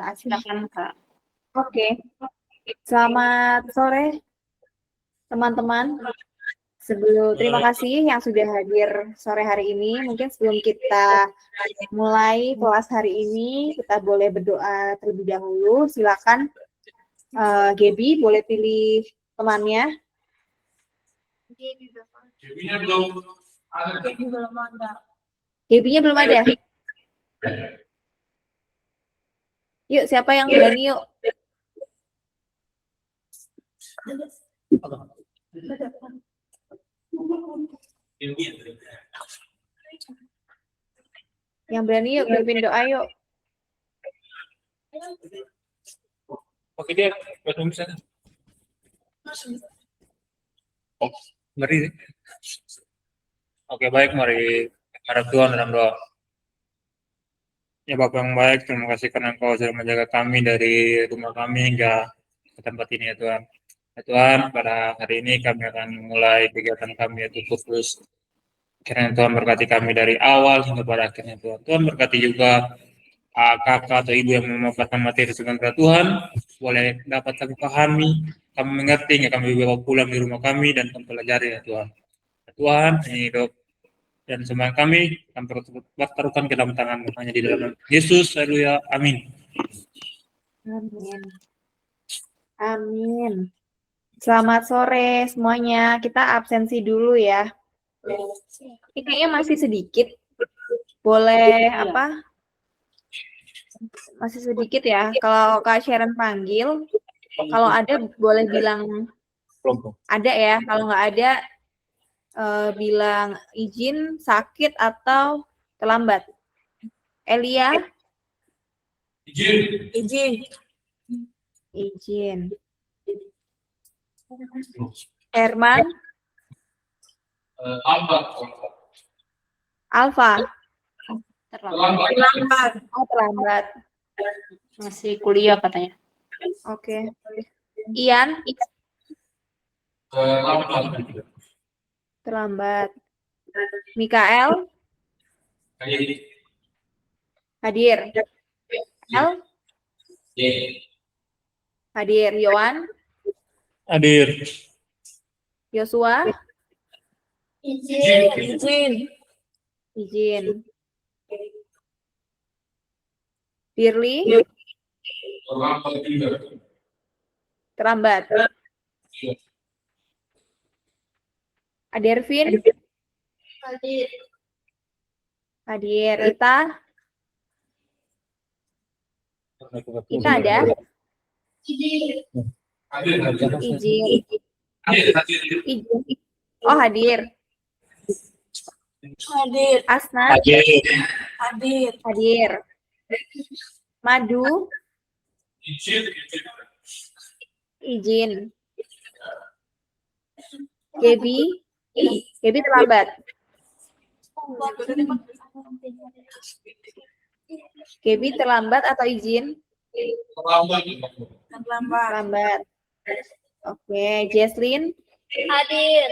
Kak Asri. Silakan Kak. Oke, selamat sore teman-teman. Terima kasih yang sudah hadir sore hari ini. Mungkin sebelum kita mulai kelas hari ini, kita boleh berdoa terlebih dahulu. Silakan, Gaby, boleh pilih temannya. Gaby-nya belum ada. Gaby-nya belum ada. Yuk, siapa yang berani yuk? Yang berani yuk, pimpin doa yuk. Oke dia, belum bisa. Oh, ngeri. Oke baik, mari harap Tuhan dalam doa. Ya Bapak yang baik, terima kasih karena Engkau sudah menjaga kami dari rumah kami hingga ke tempat ini ya Tuhan. Ya Tuhan, pada hari ini kami akan mulai kegiatan kami yaitu kursus. Kiranya Tuhan berkati kami dari awal hingga pada akhirnya Tuhan. Tuhan berkati juga kakak atau ibu yang memaparkan materi sebentar Tuhan, boleh dapat kami pahami, kami mengerti, hingga kami bawa pulang di rumah kami dan kami pelajari ya Tuhan. Ya Tuhan, ini hidup dan semua kami bertaruhkan ke dalam tangan hanya di dalam Yesus, haleluya, amin. Amin. Amin. Selamat sore semuanya. Kita absensi dulu ya. Ini kayaknya masih sedikit. Boleh apa? Masih sedikit ya. Kalau Kak Sharon panggil, kalau ada boleh bilang ada ya. Kalau nggak ada, bilang izin, sakit, atau terlambat. Elia? Izin. Izin. Herman? Alfa? Terlambat. Oh, terlambat. Masih kuliah katanya. Oke. Ian? Terlambat. Mikael? Hadir. El? Hadir. Yohan? Hadir. Yosua? Izin. Izin. Firly? Terlambat. Adervin? Hadir. Hadir. Ita? Ita ada? Izin. Izin. Oh, hadir. Hadir. Asna? Hadir. Hadir. Madu? Izin. Gaby? Gaby terlambat. Gaby terlambat atau izin? Terlambat. Oke, Jesslyn? Hadir.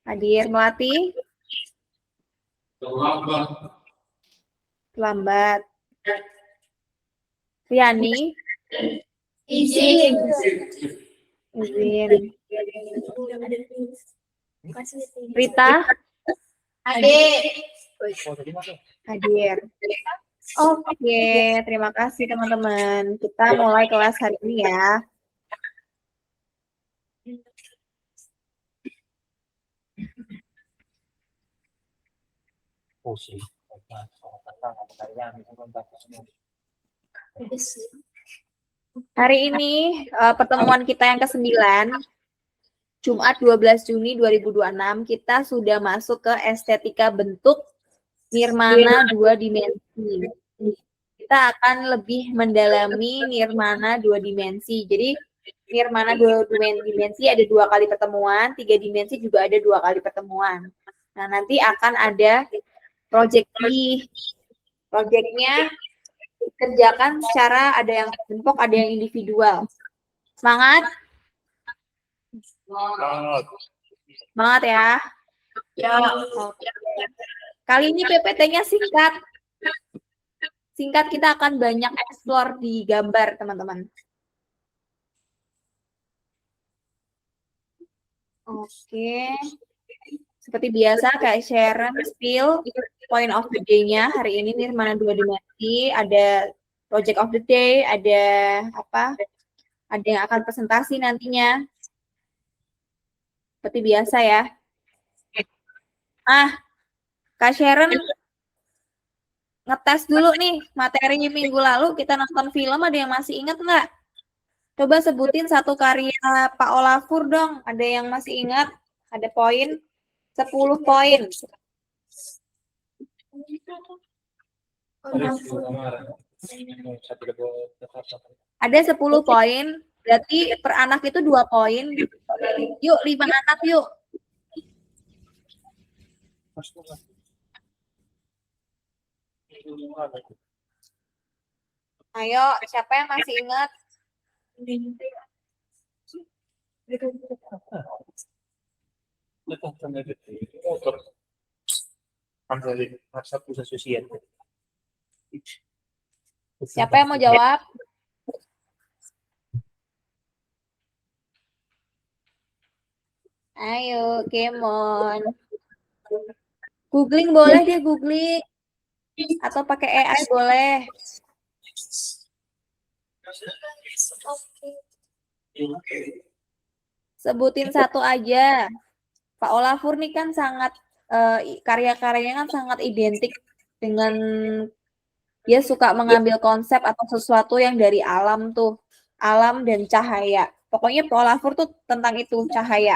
Hadir. Melati? Terlambat. Riani? Izin. Izin. Rita? Hadir. Hadir. Oke, terima kasih teman-teman. Kita mulai kelas hari ini ya. Hari ini pertemuan kita yang ke-9, Jumat 12 Juni 2026, kita sudah masuk ke estetika bentuk nirmana 2 dimensi. Kita akan lebih mendalami nirmana 2 dimensi. Jadi nirmana 2 dimensi ada 2 kali pertemuan, 3 dimensi juga ada 2 kali pertemuan. Nah, nanti akan ada proyeknya kerjakan secara ada yang kelompok, ada yang individual. Semangat? Semangat ya. Ya. Kali ini PPT-nya singkat. Singkat, kita akan banyak explore di gambar, teman-teman. Oke. Seperti biasa, kayak Sharon spill point of the day-nya hari ini Nirmana 2 dimensi, ada project of the day, ada apa? Ada yang akan presentasi nantinya. Seperti biasa ya. Kak Sharon ngetes dulu nih materi minggu lalu kita nonton film, ada yang masih ingat nggak? Coba sebutin satu karya Pak Olafur dong. Ada yang masih ingat? Ada poin? 10 poin. Ada 10 poin, berarti per anak itu 2 poin. Yuk, 5 anak yuk. Ayo, siapa yang masih ingat? Siapa yang mau jawab? Ayo, Kemon. Googling boleh deh, googling. Atau pakai AI boleh. Sebutin satu aja. Pak Olafur nih kan sangat karya-karyanya kan sangat identik dengan dia suka mengambil konsep atau sesuatu yang dari alam tuh, alam dan cahaya. Pokoknya Pak Olafur tuh tentang itu, cahaya.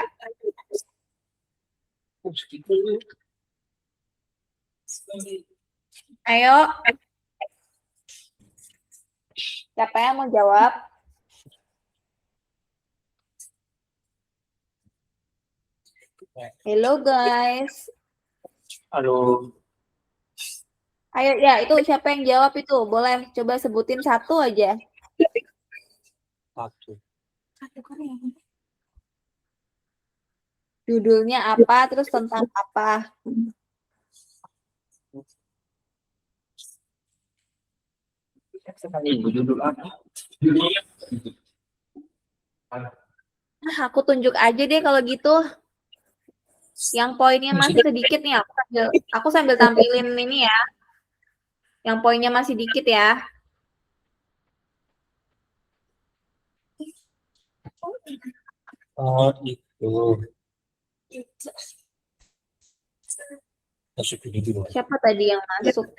Ayo. Siapa yang mau jawab? Hello guys. Halo. Ayo ya, itu siapa yang jawab itu? Boleh coba sebutin satu aja. Satu. Judulnya apa, terus tentang apa? Judul apa? Nah, aku tunjuk aja deh kalau gitu. Yang poinnya masih sedikit nih, aku sambil tampilin ini ya. Yang poinnya masih dikit ya. Oh, itu. Siapa tadi yang masuk?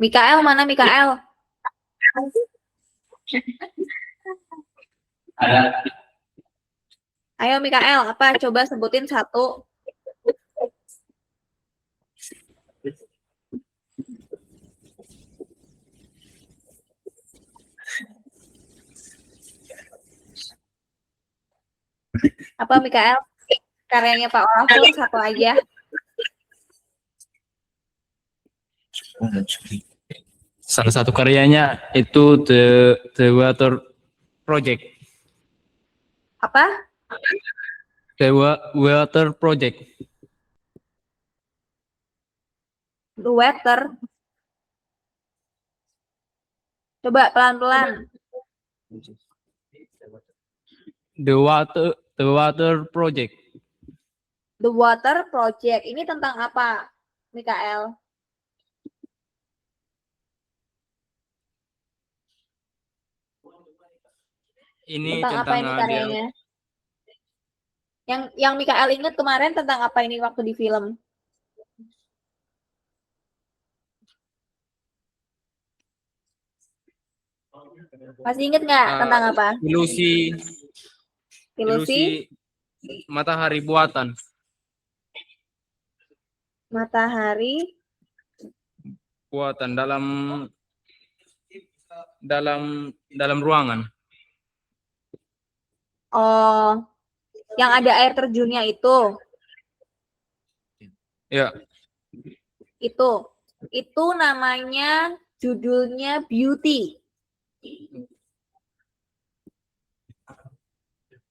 Mikael, mana Mikael? Ada. Ayo Mikael, apa? Coba sebutin satu. Apa Mikael? Karyanya Pak Olafur satu aja. Salah satu karyanya itu The Water Project. Apa? The Water Project. The Water. Coba pelan-pelan. The Water Project. The Water Project. Ini tentang apa, Mikael? Ini Tentang apa ini karyanya? Yang Mikael ingat kemarin tentang apa ini waktu di film? Masih ingat nggak tentang apa? Ilusi matahari buatan. Matahari Buatan dalam ruangan. Oh, yang ada air terjunnya itu. Ya. Itu namanya, judulnya Beauty.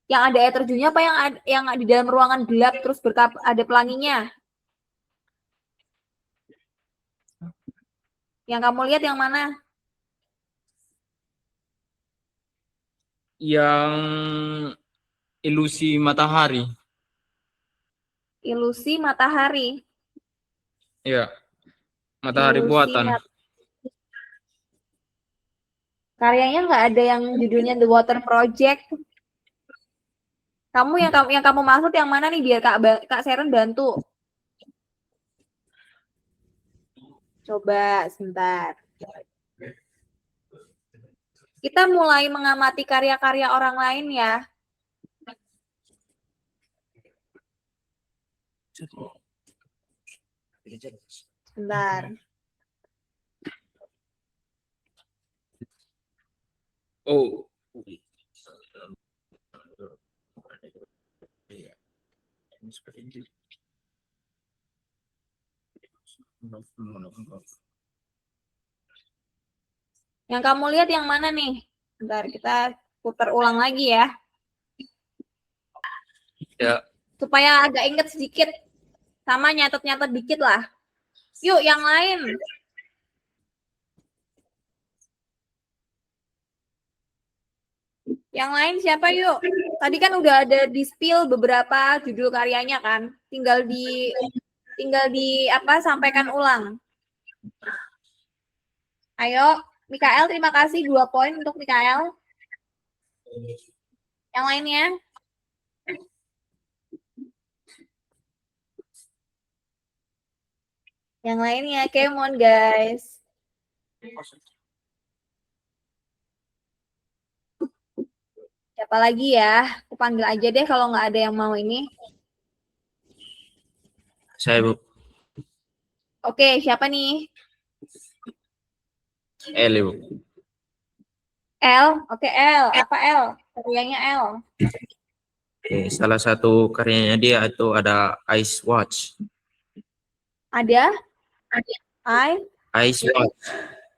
Yang ada air terjunnya apa yang di dalam ruangan gelap terus ada pelanginya? Yang kamu lihat yang mana? Yang ilusi matahari. Ilusi matahari. Ya, matahari Ilusi buatan. Karyanya nggak ada yang judulnya The Water Project. Yang kamu maksud yang mana nih biar Kak Seren bantu. Coba sebentar. Kita mulai mengamati karya-karya orang lain ya. Sebentar. Oh. Yang kamu lihat yang mana nih? Bentar, kita putar ulang lagi ya. Ya. Supaya agak inget sedikit. Sama nyatet-nyatet dikit lah. Yuk, yang lain. Yang lain siapa yuk? Tadi kan udah ada di spill beberapa judul karyanya kan. Tinggal di apa sampaikan ulang. Ayo, Mikael, terima kasih 2 poin untuk Mikael. Yang lainnya? Yang lainnya, come on guys. Siapa lagi ya? Aku panggil aja deh kalau nggak ada yang mau ini. Saya, Bu. Oke, siapa nih? L, Bu. L. Oke, L. Apa L? Karyanya L. Oke, salah satu karyanya dia itu ada Ice Watch. Ada? Ice Watch.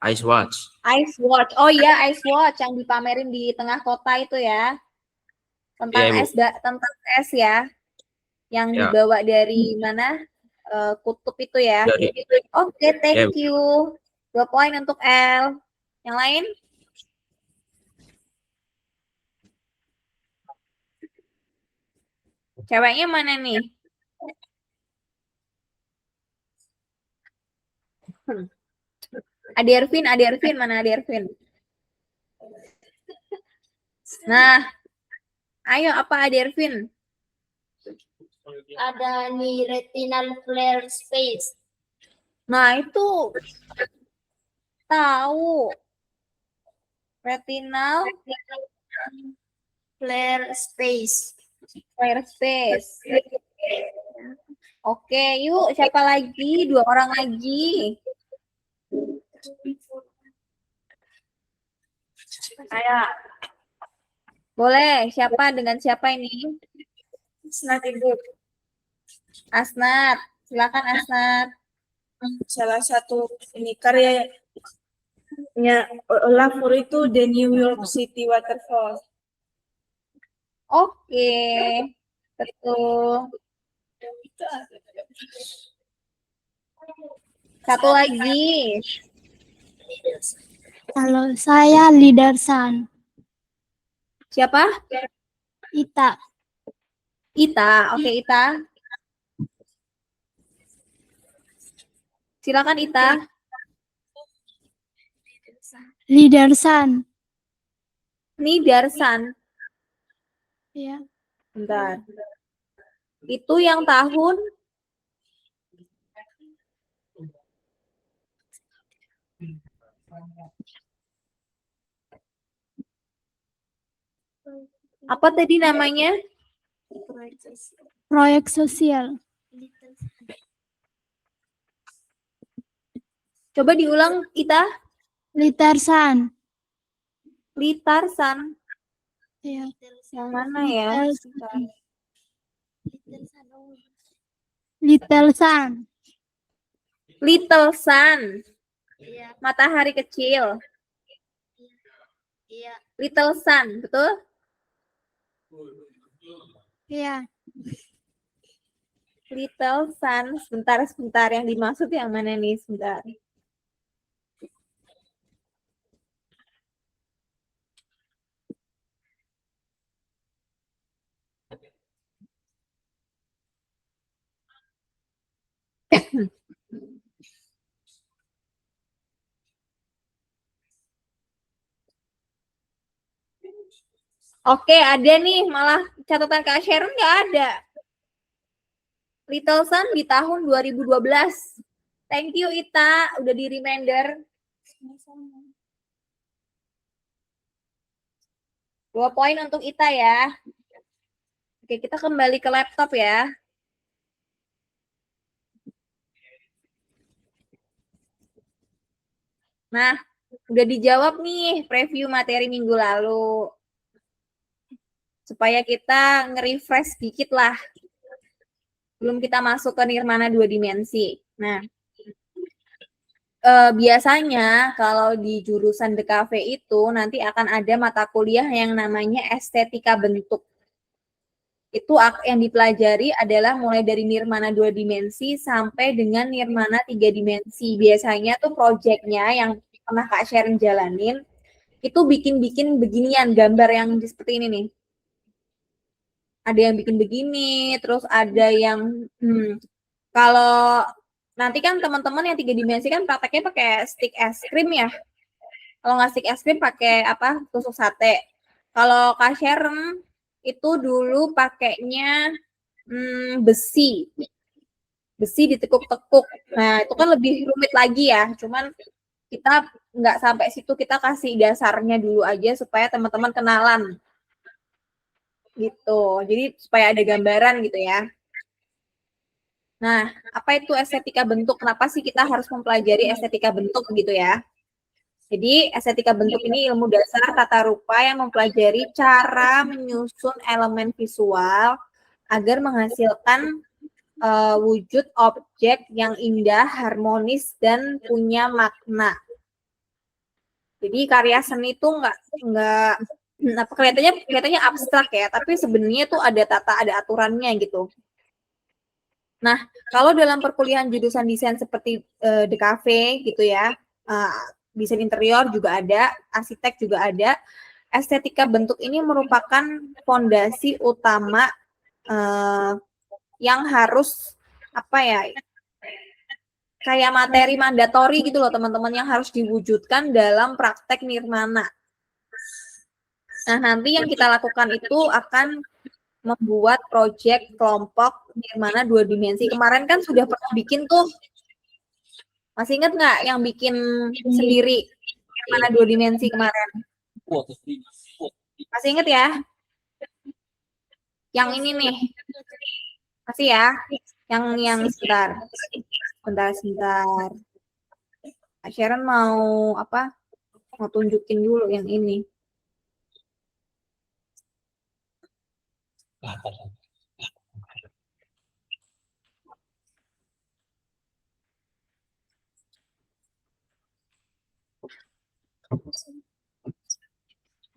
Ice Watch. Ice Watch. Oh iya, Ice Watch yang dipamerin di tengah kota itu ya. Tentang Iya, Bu. tentang es ya. Yang Ya. dibawa dari mana? Kutub itu ya. Dari Oke, thank Ya, you. 2 poin untuk L. Yang lain? Ceweknya mana nih? Adervin, mana Adervin? Nah, ayo apa Adervin? Ada nih retinal flare space. Nah, itu tahu. Retinal Flare space. flare space. Oke, yuk siapa lagi? 2 orang lagi. Ayo. Boleh, siapa dengan siapa ini? Asnat Ibu. Asnat. Silakan Asnat. Salah satu ini karyanya Olafur itu The New York City Waterfall. Oke. Betul. Satu lagi. Kalau saya Lidarsan. Siapa? Ita. Ita. Oke, Ita. Silakan Ita. Lidarsan. Nidarsan. Ya. Bentar. Itu yang tahun apa tadi namanya? Proyek sosial. Coba diulang Ita. Lidarsan. Litarsan. Ya. Yang mana ya? Little Sun. Little Sun. Iya, Matahari kecil. iya. Little Sun, betul? Iya. Little Sun, sebentar yang dimaksud yang mana nih? Sebentar. Oke, ada nih, malah catatan Kak Sharon nggak ada. Little Sun di tahun 2012. Thank you Ita, udah di reminder. 2 poin untuk Ita ya. Oke, kita kembali ke laptop ya. Nah, udah dijawab nih preview materi minggu lalu. Supaya kita nge-refresh dikit lah. Belum kita masuk ke nirmana 2 dimensi. Nah, biasanya kalau di jurusan DKV itu nanti akan ada mata kuliah yang namanya estetika bentuk. Itu yang dipelajari adalah mulai dari nirmana 2 dimensi sampai dengan nirmana 3 dimensi. Biasanya tuh proyeknya yang pernah Kak Sharon jalanin, itu bikin-bikin beginian, gambar yang seperti ini nih. Ada yang bikin begini, terus ada yang, kalau nanti kan teman-teman yang 3 dimensi kan prakteknya pakai stick es krim ya. Kalau nggak stick es krim pakai apa? Tusuk sate. Kalau Kak Sharon itu dulu pakainya besi ditekuk-tekuk. Nah itu kan lebih rumit lagi ya. Cuman kita nggak sampai situ, kita kasih dasarnya dulu aja supaya teman-teman kenalan gitu. Jadi supaya ada gambaran gitu ya. Nah apa itu estetika bentuk? Kenapa sih kita harus mempelajari estetika bentuk gitu ya? Jadi estetika bentuk ini ilmu dasar tata rupa yang mempelajari cara menyusun elemen visual agar menghasilkan wujud objek yang indah, harmonis, dan punya makna. Jadi karya seni itu nggak kelihatannya abstrak ya, tapi sebenarnya tuh ada ada aturannya gitu. Nah, kalau dalam perkuliahan jurusan desain seperti DKV gitu ya, desain interior juga ada, arsitek juga ada. Estetika bentuk ini merupakan fondasi utama yang harus apa ya, kayak materi mandatori gitu loh teman-teman, yang harus diwujudkan dalam praktek nirmana. Nah, nanti yang kita lakukan itu akan membuat proyek kelompok nirmana 2 dimensi. Kemarin kan sudah pernah bikin tuh. Masih ingat nggak yang bikin sendiri nirmana 2 dimensi kemarin? Masih ingat ya? Yang ini nih. Masih ya? Yang sebentar. Sebentar. Sharon mau apa? Mau tunjukin dulu yang ini.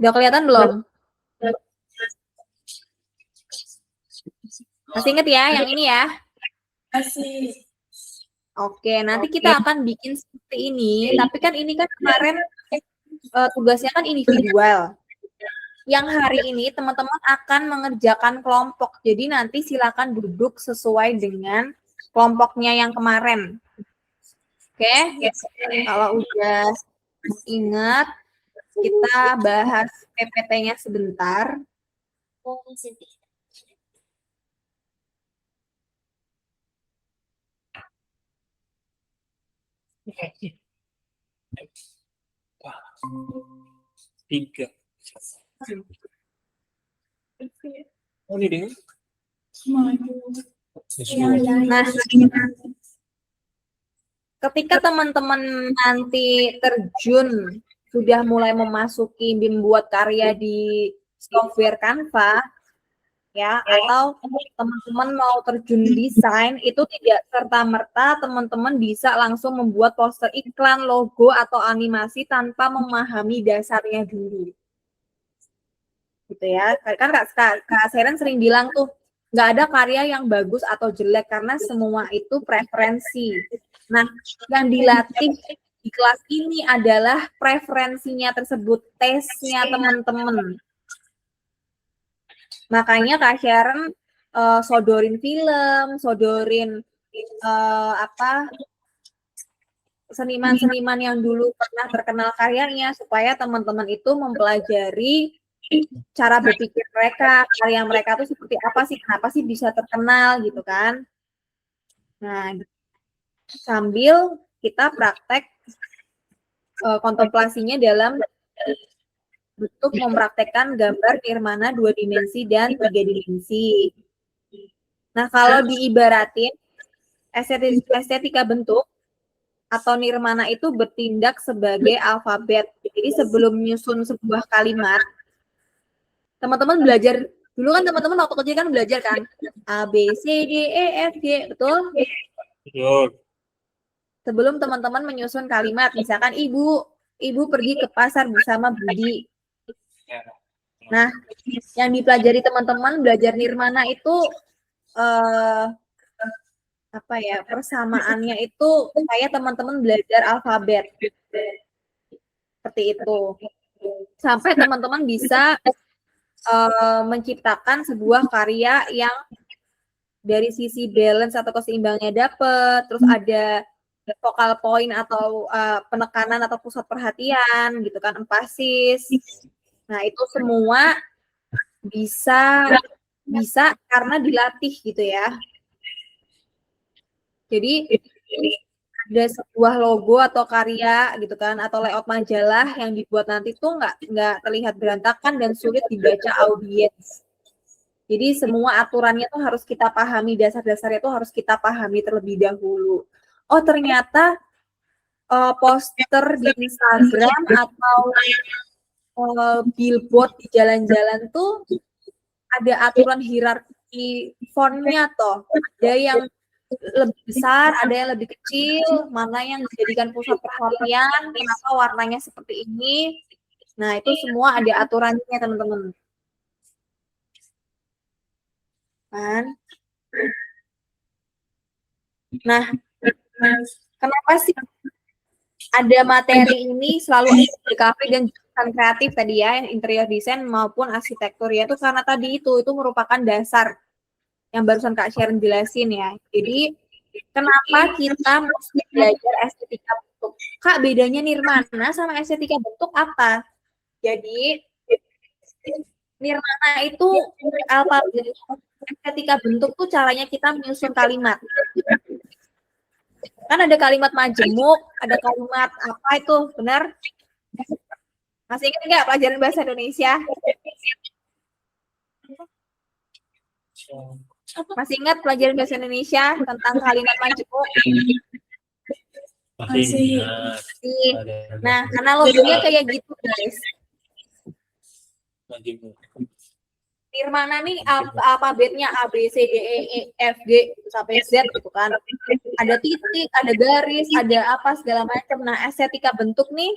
Udah kelihatan belum? Masih ingat ya yang ini ya? Masih. Oke, nanti kita akan bikin seperti ini, tapi kan ini kan kemarin tugasnya kan individual. Yang hari ini teman-teman akan mengerjakan kelompok. Jadi nanti silakan duduk sesuai dengan kelompoknya yang kemarin. Oke? Kalau udah ingat, kita bahas PPT-nya sebentar. Tiga. Oh, ini deh. Nah, ketika teman-teman nanti terjun, sudah mulai memasuki membuat karya di software Canva, ya, atau teman-teman mau terjun desain, itu tidak serta-merta teman-teman bisa langsung membuat poster iklan, logo, atau animasi tanpa memahami dasarnya dulu. gitu ya. Kan Kak Seren sering bilang tuh, nggak ada karya yang bagus atau jelek karena semua itu preferensi. Nah, yang dilatih di kelas ini adalah preferensinya tersebut, tesnya teman-teman. Makanya Kak Sharon sodorin film, sodorin seniman-seniman yang dulu pernah terkenal karyanya supaya teman-teman itu mempelajari cara berpikir mereka, karya mereka tuh seperti apa sih, kenapa sih bisa terkenal gitu kan. Nah, sambil kita praktek kontemplasinya dalam bentuk mempraktekkan gambar nirmana 2 dimensi dan 3 dimensi. Nah, kalau diibaratin estetika bentuk atau nirmana itu bertindak sebagai alfabet. Jadi sebelum menyusun sebuah kalimat, teman-teman belajar dulu kan, teman-teman waktu kecil kan belajar kan A, B, C, D, E, F, G, betul? Betul. Sebelum teman-teman menyusun kalimat, misalkan ibu pergi ke pasar bersama Budi. Nah, yang dipelajari teman-teman belajar nirmana itu persamaannya itu kayak teman-teman belajar alfabet seperti itu, sampai teman-teman bisa menciptakan sebuah karya yang dari sisi balance atau keseimbangnya dapet, terus ada focal point atau penekanan atau pusat perhatian gitu kan, empasis. Nah, itu semua bisa karena dilatih gitu ya. Jadi ada sebuah logo atau karya gitu kan, atau layout majalah yang dibuat nanti tuh nggak terlihat berantakan dan sulit dibaca audiens. Jadi semua aturannya tuh harus kita pahami, dasar-dasarnya tuh harus kita pahami terlebih dahulu. Oh, ternyata poster di Instagram atau billboard di jalan-jalan tuh ada aturan hierarki fontnya toh. Ada yang lebih besar, ada yang lebih kecil, mana yang dijadikan pusat perhatian, kenapa warnanya seperti ini. Nah, itu semua ada aturannya, teman-teman. Kan? Nah, kenapa sih ada materi ini selalu ada di kafe dan jurusan kreatif tadi ya, interior design maupun arsitektur ya, itu karena tadi itu merupakan dasar yang barusan Kak Sharon jelasin ya. Jadi kenapa kita mesti belajar estetika bentuk? Kak, bedanya nirmana sama estetika bentuk apa? Jadi nirmana itu estetika bentuk tuh caranya kita menyusun kalimat. Kan ada kalimat majemuk, ada kalimat apa itu, benar? Masih ingat nggak pelajaran bahasa Indonesia? Masih ingat pelajaran bahasa Indonesia tentang kalimat majemuk? Masih. Nah, analoginya kayak gitu, guys. Nirmana nih alfabetnya A, B, C, D, E, F, G sampai Z gitu kan. Ada titik, ada garis, ada apa segala macam. Nah, estetika bentuk nih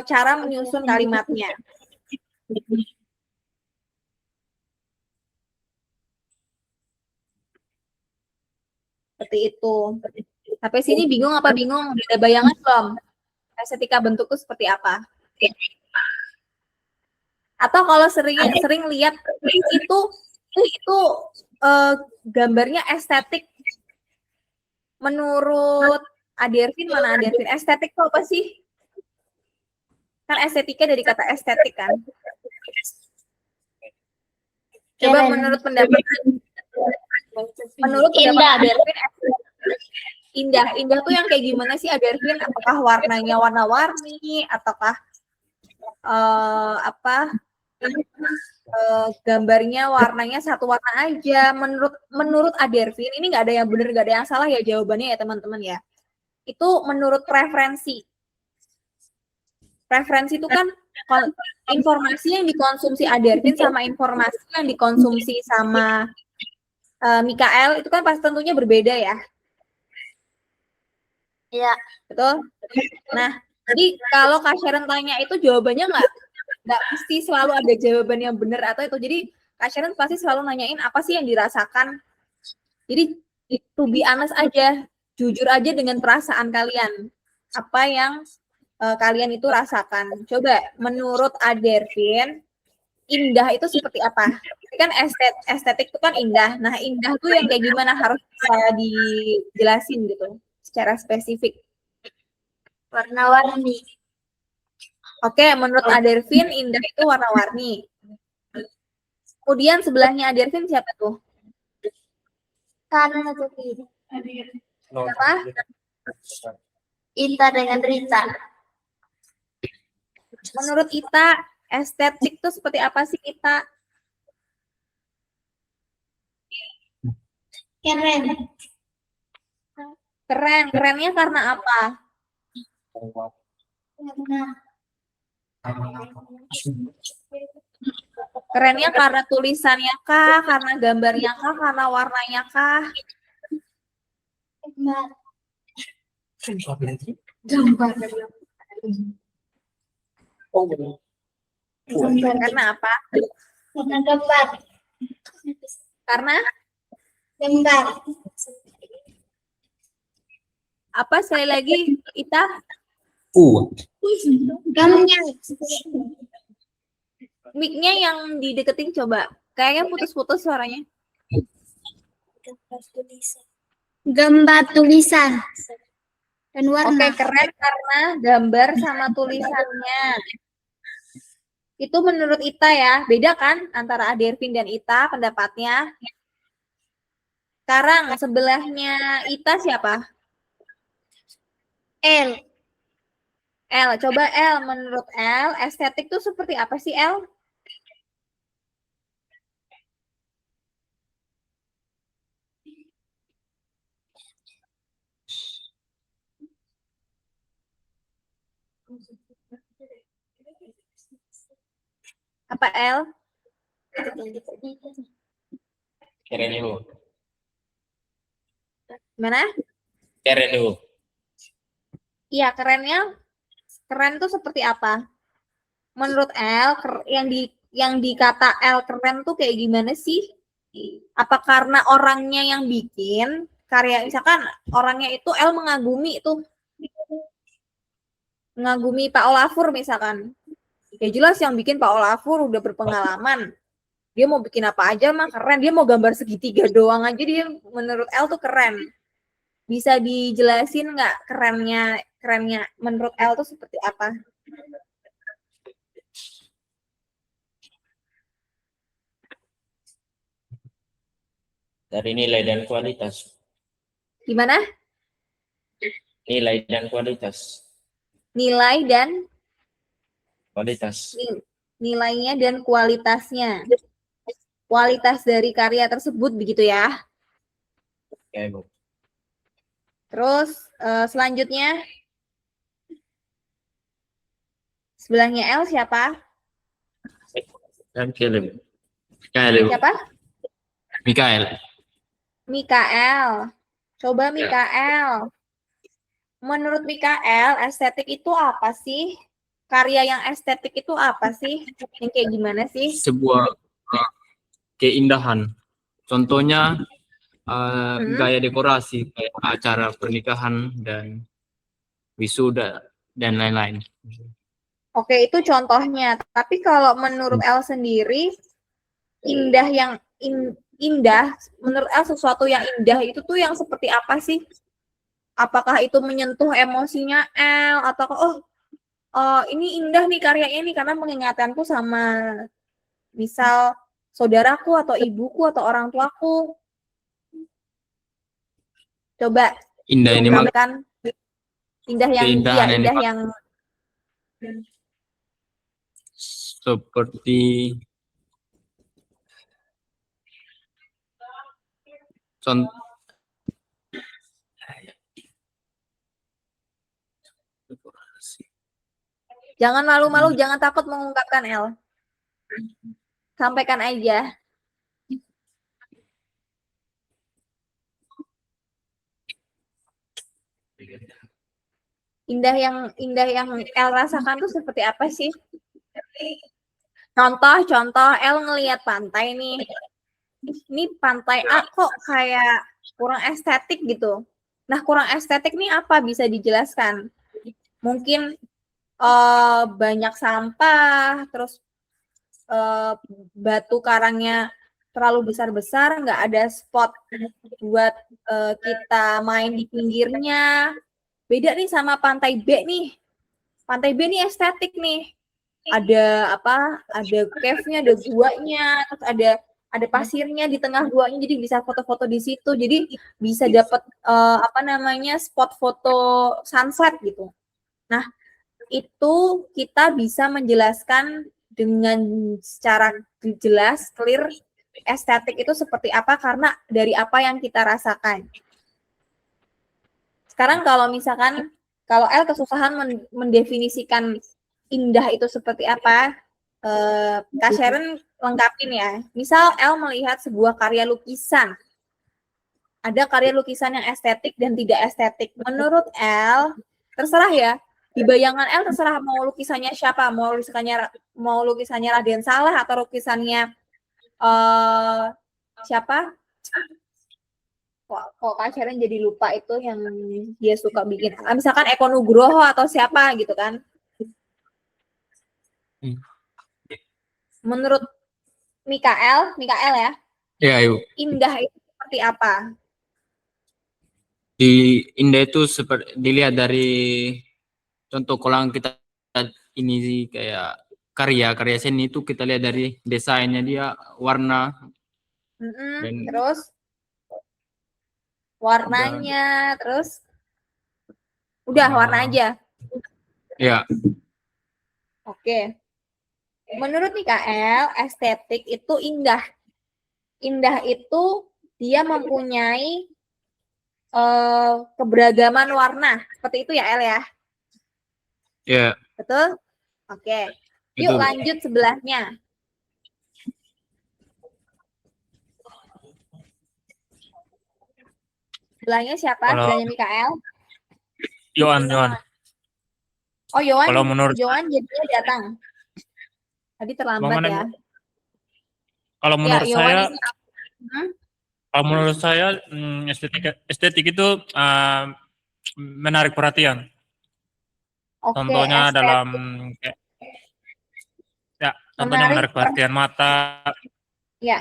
cara menyusun kalimatnya. Seperti itu. Sampai sini bingung apa bingung? Udah ada bayangan belum? Estetika bentuk itu seperti apa? Atau kalau sering lihat itu gambarnya estetik. Menurut Adervin, mana Adervin? Estetik itu apa sih? Kan estetika dari kata estetik kan? Coba menurut pendapat Adervin, indah tuh yang kayak gimana sih Adervin? Apakah warnanya warna-warni ataukah gambarnya warnanya satu warna aja? Menurut Adervin, ini nggak ada yang benar, nggak ada yang salah ya jawabannya ya teman-teman ya. Itu menurut preferensi. Preferensi itu kan informasi yang dikonsumsi Adervin sama informasi yang dikonsumsi sama Mikael itu kan pasti tentunya berbeda ya. Iya. Betul? Nah, jadi kalau Kak Sharon tanya itu jawabannya nggak nggak mesti selalu ada jawaban yang benar atau itu. Jadi Kak Sharon pasti selalu nanyain apa sih yang dirasakan. Jadi to be honest aja, jujur aja dengan perasaan kalian. Apa yang kalian itu rasakan. Coba menurut Adervin, indah itu seperti apa? Kan estetik itu kan indah. Nah, indah tuh yang kayak gimana harus saya dijelasin gitu secara spesifik. Warna-warni. Oke, menurut Adervin indah itu warna-warni. Kemudian sebelahnya Adervin siapa tuh? Karena tuh Siapa? Ita dengan Rita. Menurut Ita, estetik itu seperti apa sih Ita? Keren. Keren. Kerennya karena apa? Karena Kerennya karena tulisannya kah? Karena gambarnya kah? Karena warnanya kah? gambar. Karena apa? Karena gambar. Karena Gambar. apa sekali lagi Ita? Gambar. Mic-nya yang dideketin coba. Kayaknya putus-putus suaranya. Gambar tulisan. Dan Oke, warna. keren karena gambar sama tulisannya. Itu menurut Ita ya. Beda kan antara Adervin dan Ita pendapatnya. Sekarang sebelahnya Ita siapa? L. L. Coba L. Menurut L, estetik tuh seperti apa sih L? Apa L? Keren itu. Gimana? Keren itu. Iya, keren tuh seperti apa? Menurut L, yang dikata L keren tuh kayak gimana sih? Apa karena orangnya yang bikin karya, misalkan orangnya itu L mengagumi Pak Olafur misalkan. Ya jelas yang bikin Pak Olafur udah berpengalaman. Dia mau bikin apa aja mah keren. Dia mau gambar segitiga doang aja dia menurut L tuh keren. Bisa dijelasin nggak kerennya menurut L tuh seperti apa? Dari nilai dan kualitas. Gimana? Nilai dan kualitas. Nilai dan Kualitas. nilainya dan kualitasnya. Kualitas dari karya tersebut begitu ya. Ya, Bu. Terus selanjutnya sebelahnya L siapa? Dan film. Mikael. Siapa? Mikael. Mikael. Coba Mikael. Menurut Mikael, estetik itu apa sih? Karya yang estetik itu apa sih? Yang kayak gimana sih? Sebuah keindahan. Contohnya gaya dekorasi kayak acara pernikahan dan wisuda dan lain-lain. Oke, itu contohnya. Tapi kalau menurut L sendiri, indah menurut L sesuatu yang indah itu tuh yang seperti apa sih? Apakah itu menyentuh emosinya L atau ini indah nih karyanya nih karena mengingatkanku sama misal saudaraku atau ibuku atau orang tuaku. Coba Indah ini mah kan indah yang keindahan ini indah Pak. yang Seperti contoh jangan malu-malu, jangan takut mengungkapkan L. Sampaikan aja. Indah yang L rasakan tuh seperti apa sih? Contoh El ngelihat pantai nih. Ini pantai A kok kayak kurang estetik gitu. Nah, kurang estetik nih apa bisa dijelaskan? Mungkin banyak sampah, terus batu karangnya terlalu besar-besar, nggak ada spot buat kita main di pinggirnya. Beda nih sama pantai B nih. Pantai B nih estetik nih. Ada apa? Ada cave-nya, ada guanya, terus ada pasirnya di tengah guanya, jadi bisa foto-foto di situ. Jadi bisa dapat apa namanya spot foto sunset gitu. Nah, itu kita bisa menjelaskan dengan secara jelas, clear, estetik itu seperti apa karena dari apa yang kita rasakan. Sekarang kalau misalkan kalau El kesusahan mendefinisikan indah itu seperti apa, Kak Sharon lengkapin ya. Misal El melihat sebuah karya lukisan. Ada karya lukisan yang estetik dan tidak estetik. Menurut El, terserah ya. Di bayangan El terserah mau lukisannya siapa, mau lukisannya Raden Saleh atau lukisannya siapa? Kok Kak Sharon jadi lupa itu yang dia suka bikin. Misalkan Eko Nugroho atau siapa gitu kan. Menurut Mikael ya, Ya, yuk. indah itu seperti apa? Di Indah itu seperti dilihat dari contoh kalau kita ini sih kayak karya seni itu kita lihat dari desainnya dia, warna dan Terus warnanya, terus udah warna aja. ya. Oke. Menurut Mikael, estetik itu indah. Indah itu dia mempunyai keberagaman warna. Seperti itu ya, El ya? Ya. Betul? Oke. Yuk Betul. lanjut sebelahnya. Sebelahnya siapa? Sebelahnya Mikael? Yohan. Oh, Yohan. Kalau menurut Yohan jadinya datang. Tadi terlambat Bagaimana, ya. Bu? Kalau menurut Yohan saya, ini. kalau menurut saya estetik itu menarik perhatian. Oke, Contohnya estetik. dalam contohnya menarik perhatian mata. Ya.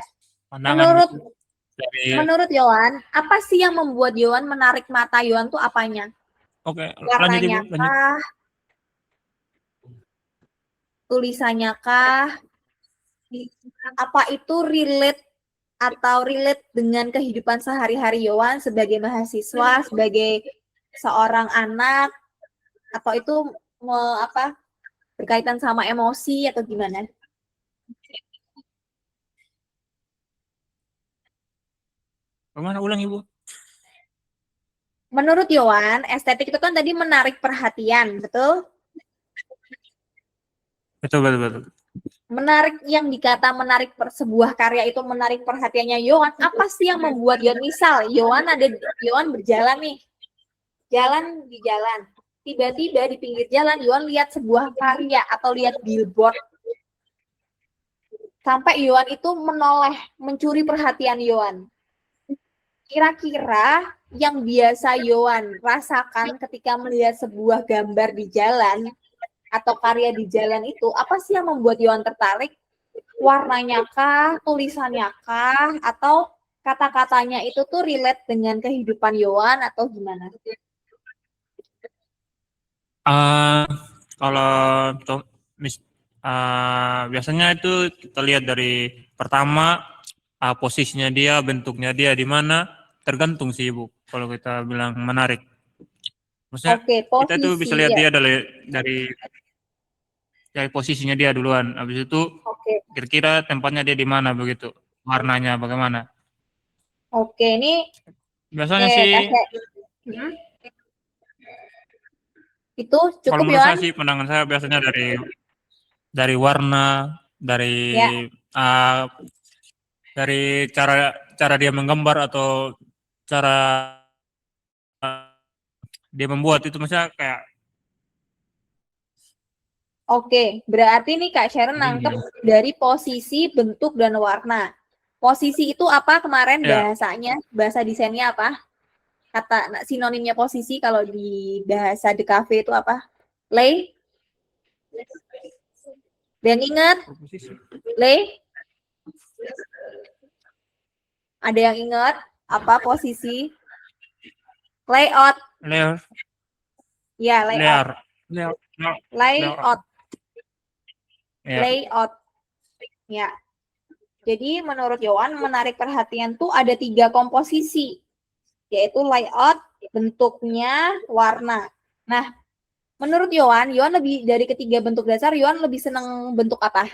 Pandangan Menurut Yohan, apa sih yang membuat Yohan menarik mata Yohan tuh apanya? Oke, Warnanya lanjut, Ibu, kah? Tulisannya kah? Apa itu relate dengan kehidupan sehari-hari Yohan sebagai mahasiswa, sebagai seorang anak, atau itu berkaitan sama emosi atau gimana? Bagaimana ulang, Ibu? Menurut Yohan, estetik itu kan tadi menarik perhatian, betul? Betul. Menarik, yang dikata menarik sebuah karya itu menarik perhatiannya Yohan, apa sih yang membuat Yohan? Misal Yohan berjalan nih, jalan di jalan, tiba-tiba di pinggir jalan Yohan lihat sebuah karya atau lihat billboard, sampai Yohan itu menoleh, mencuri perhatian Yohan. Kira-kira yang biasa Yohan rasakan ketika melihat sebuah gambar di jalan atau karya di jalan itu, apa sih yang membuat Yohan tertarik? Warnanya kah, tulisannya kah, atau kata-katanya itu tuh relate dengan kehidupan Yohan atau gimana? Kalau biasanya itu kita lihat dari pertama posisinya dia, bentuknya dia di mana, tergantung sih, Ibu. Kalau kita bilang menarik, maksudnya kita tuh bisa lihat dia dari posisinya dia duluan. Habis itu kira-kira tempatnya dia di mana begitu, warnanya bagaimana. Oke, ini biasanya sih itu cukup, kalau menurut saya sih, pandangan saya biasanya dari warna, dari dari cara dia menggambar atau cara dia membuat itu, maksudnya kayak Oke, berarti nih Kak Sharon nangkep dari posisi, bentuk, dan warna. Posisi itu apa kemarin Ya. bahasanya? Bahasa desainnya apa? Kata sinonimnya posisi kalau di bahasa The Cafe itu apa? Lay? Dan ingat, Lay? Ada yang ingat apa posisi? Layout. Lear, Ya, layout. lear, lear, Layout. ya. Layout. Ya. Jadi menurut Yohan menarik perhatian tuh ada 3 komposisi, yaitu layout, bentuknya, warna. Nah, menurut Yohan lebih dari ketiga bentuk dasar, Yohan lebih senang bentuk apa?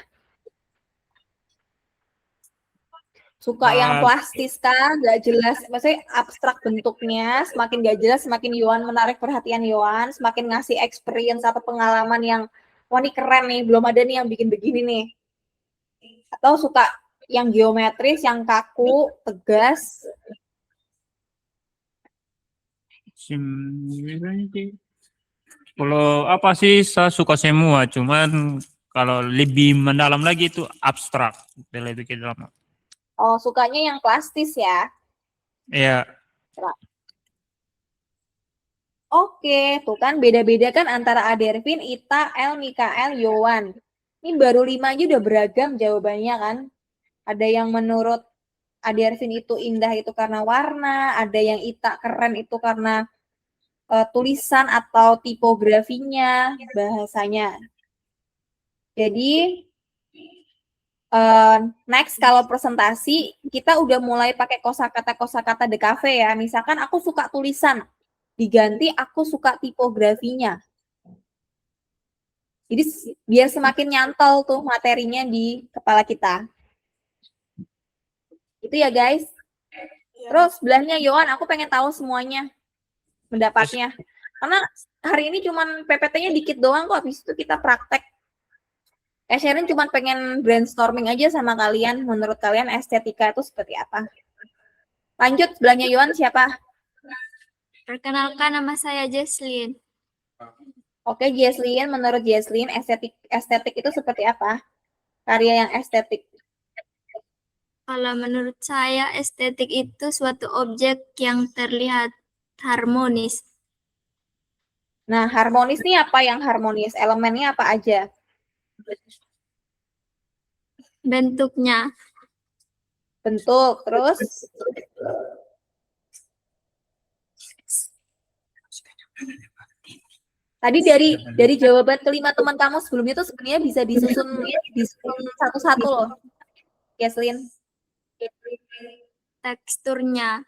Suka yang plastis kah? Gak jelas, maksudnya abstrak bentuknya, semakin gak jelas, semakin Yohan menarik perhatian Yohan, semakin ngasih experience atau pengalaman yang, wah ini keren nih, belum ada nih yang bikin begini nih. Atau suka yang geometris, yang kaku, tegas. Kalau apa sih saya suka semua, cuman kalau lebih mendalam lagi itu abstrak, lebih ke dalam. Oh, sukanya yang plastis ya? Iya. Oke, tuh kan beda-beda kan antara Adervin, Ita, El, Mikael, Yowan. Ini baru 5 aja udah beragam jawabannya kan? Ada yang menurut Adervin itu indah itu karena warna, ada yang Ita keren itu karena tulisan atau tipografinya, bahasanya. Jadi next kalau presentasi kita udah mulai pakai kosakata The Cafe ya. Misalkan aku suka tulisan, diganti aku suka tipografinya. Jadi biar semakin nyantol tuh materinya di kepala kita. Itu ya guys. Terus sebelahnya Yohan, aku pengen tahu semuanya pendapatnya. Karena hari ini cuman PPT-nya dikit doang kok, habis itu kita praktek. Sharon cuma pengen brainstorming aja sama kalian. Menurut kalian estetika itu seperti apa? Lanjut, sebelahnya Yohan siapa? Perkenalkan, nama saya Jesslyn. Oke, Jesslyn. Menurut Jesslyn, estetik itu seperti apa? Karya yang estetik. Kalau menurut saya, estetik itu suatu objek yang terlihat harmonis. Nah, harmonis nih apa yang harmonis? Elemennya apa aja? Bentuknya, Bentuk, terus tadi dari jawaban kelima teman kamu sebelumnya tuh sebenarnya bisa disusun satu-satu loh. Jesslyn. teksturnya,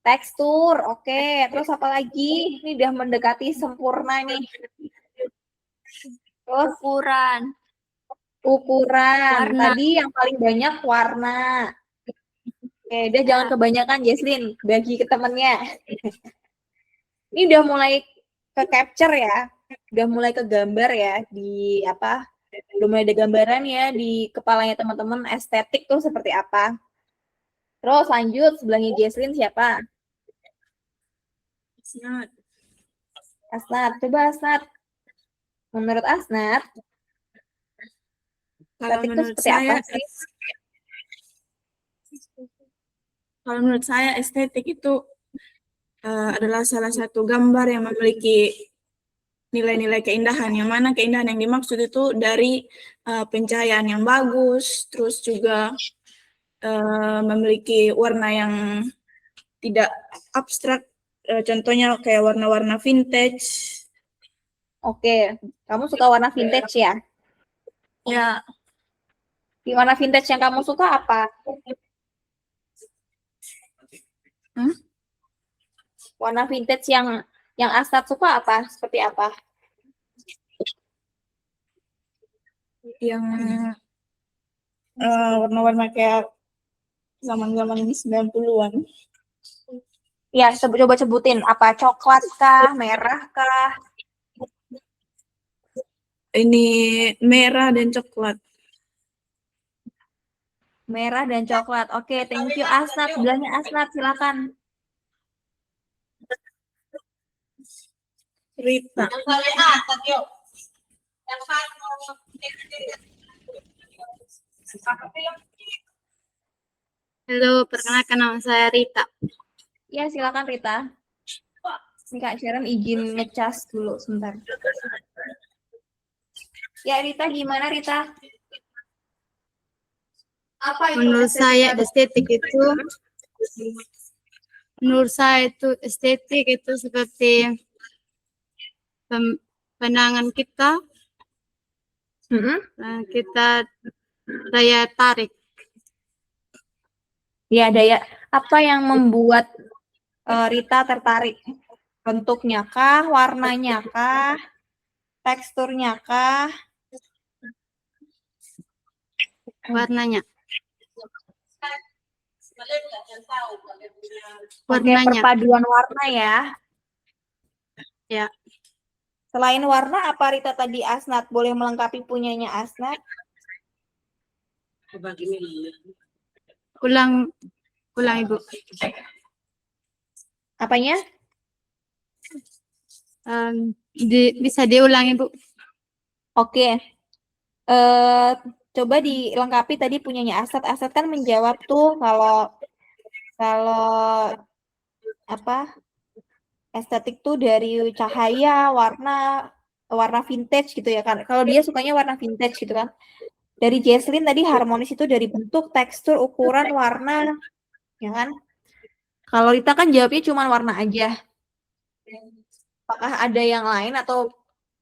Tekstur, oke. Terus apa lagi? Ini udah mendekati sempurna nih. Terus ukuran, ukuran. Warna. Tadi yang paling banyak warna. Oke, udah jangan kebanyakan Jesslyn, bagi ke temennya. Ini udah mulai ke capture ya. Udah mulai ke gambar ya di apa? Udah mulai ada gambaran ya di kepalanya teman-teman estetik tuh seperti apa. Terus lanjut sebelahnya Jesslyn siapa? Asnat. Coba Asnat. Menurut Asnat, Kalau estetik itu menurut seperti apa saya, sih? kalau menurut saya estetik itu adalah salah satu gambar yang memiliki nilai-nilai keindahan. Yang mana keindahan yang dimaksud itu dari pencahayaan yang bagus, terus juga memiliki warna yang tidak abstrak. Contohnya kayak warna-warna vintage. Oke, kamu suka warna vintage ya? Ya, Di warna vintage yang kamu suka apa? Warna vintage yang Asnat suka apa? Seperti apa? yang warna-warna kayak zaman-zaman 90-an. Ya, coba sebutin apa? Coklat kah? Merah kah? Ini merah dan coklat. Merah dan coklat. Oke, thank you Asnat. Sebelahnya Asnat, silakan. Rita. Halo, perkenalkan nama saya Rita. Ya, silakan Rita. Ini Kak Sharon izin ngecas dulu sebentar. Ya, Rita, gimana Rita? Apa itu Menurut saya estetika estetik itu seperti pandangan kita, Mm-mm. kita daya tarik. Ya, daya apa yang membuat Rita tertarik? Bentuknya kah, warnanya kah, teksturnya kah? Warnanya. Oke, Warnanya. perpaduan warna ya. Ya. Selain warna, apa Rita tadi Asnat? Boleh melengkapi punyanya Asnat? Ulang Ibu. Apanya? Bisa diulang Ibu. Oke. Coba dilengkapi tadi punyanya Asnat. Asnat kan menjawab tuh kalau apa? Estetik tuh dari cahaya, warna vintage gitu ya kan. Kalau dia sukanya warna vintage gitu kan. Dari Jesslyn tadi harmonis itu dari bentuk, tekstur, ukuran, warna, ya kan? Kalau Rita kan jawabnya cuma warna aja. Apakah ada yang lain atau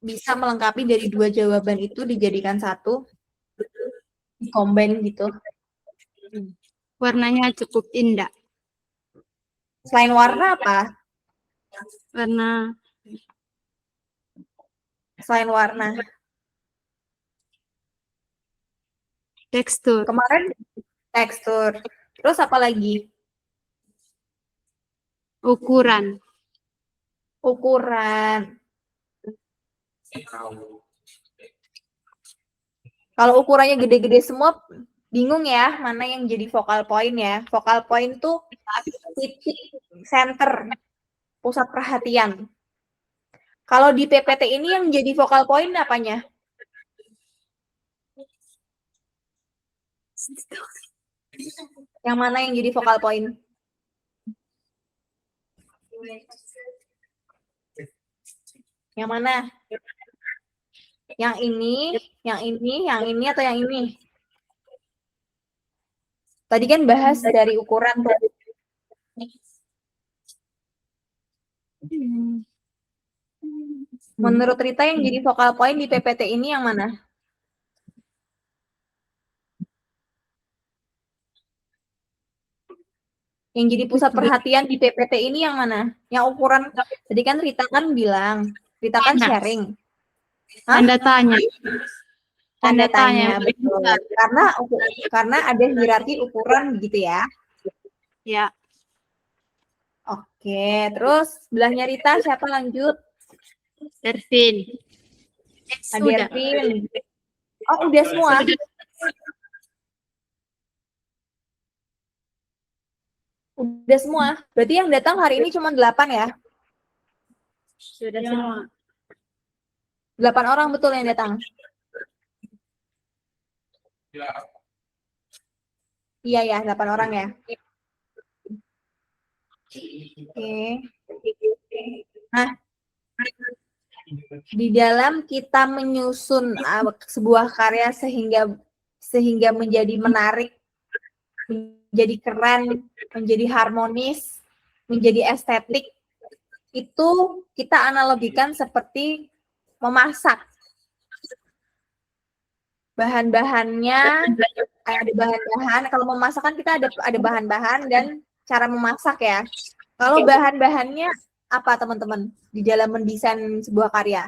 bisa melengkapi dari dua jawaban itu dijadikan satu? Combine gitu. Warnanya cukup indah. Selain warna apa? Selain warna. Tekstur. Kemarin tekstur. Terus apa lagi? Ukuran. Kalau ukurannya gede-gede semua, bingung ya mana yang jadi focal point ya. Focal point tuh titik center, pusat perhatian. Kalau di PPT ini yang jadi focal point apanya? Yang mana yang jadi focal point? Yang mana? Yang ini, atau yang ini? Tadi kan bahas dari ukuran tuh. Menurut Rita yang jadi focal point di PPT ini yang mana? Yang jadi pusat perhatian di PPT ini yang mana? Yang ukuran, tadi kan Rita kan bilang, Rita kan sharing. Hah? Tanda tanya. Tanda tanya, betul. Karena ada hierarki ukuran gitu ya. Ya. Oke, terus sebelahnya Rita siapa lanjut? Dervin. Sudah. Dervin. Oh, udah semua. Udah semua. Berarti yang datang hari ini cuma 8 ya? Sudah semua. 8 orang betul yang datang. Iya ya, 8 orang ya. Oke. Nah, di dalam kita menyusun sebuah karya sehingga menjadi menarik, menjadi keren, menjadi harmonis, menjadi estetik, itu kita analogikan seperti memasak. Bahan-bahannya ada bahan-bahan. Kalau memasak kan kita ada bahan-bahan dan cara memasak ya. Kalau bahan-bahannya apa teman-teman di dalam mendesain sebuah karya?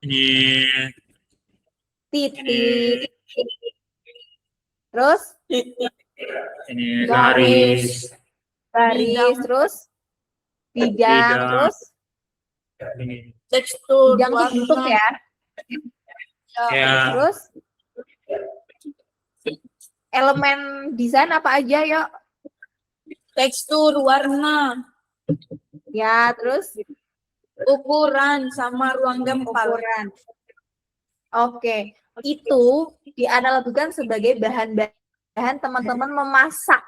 Ini Titik. Terus? ini garis, Terus? Bidang. Terus? ini Tekstur, Bidang tuh bentuk ya. ya Terus? Elemen desain apa aja ya? tekstur, warna. Ya, terus? ukuran sama ruang gempal. Ukuran. Oke, itu dianalogikan sebagai bahan-bahan teman-teman memasak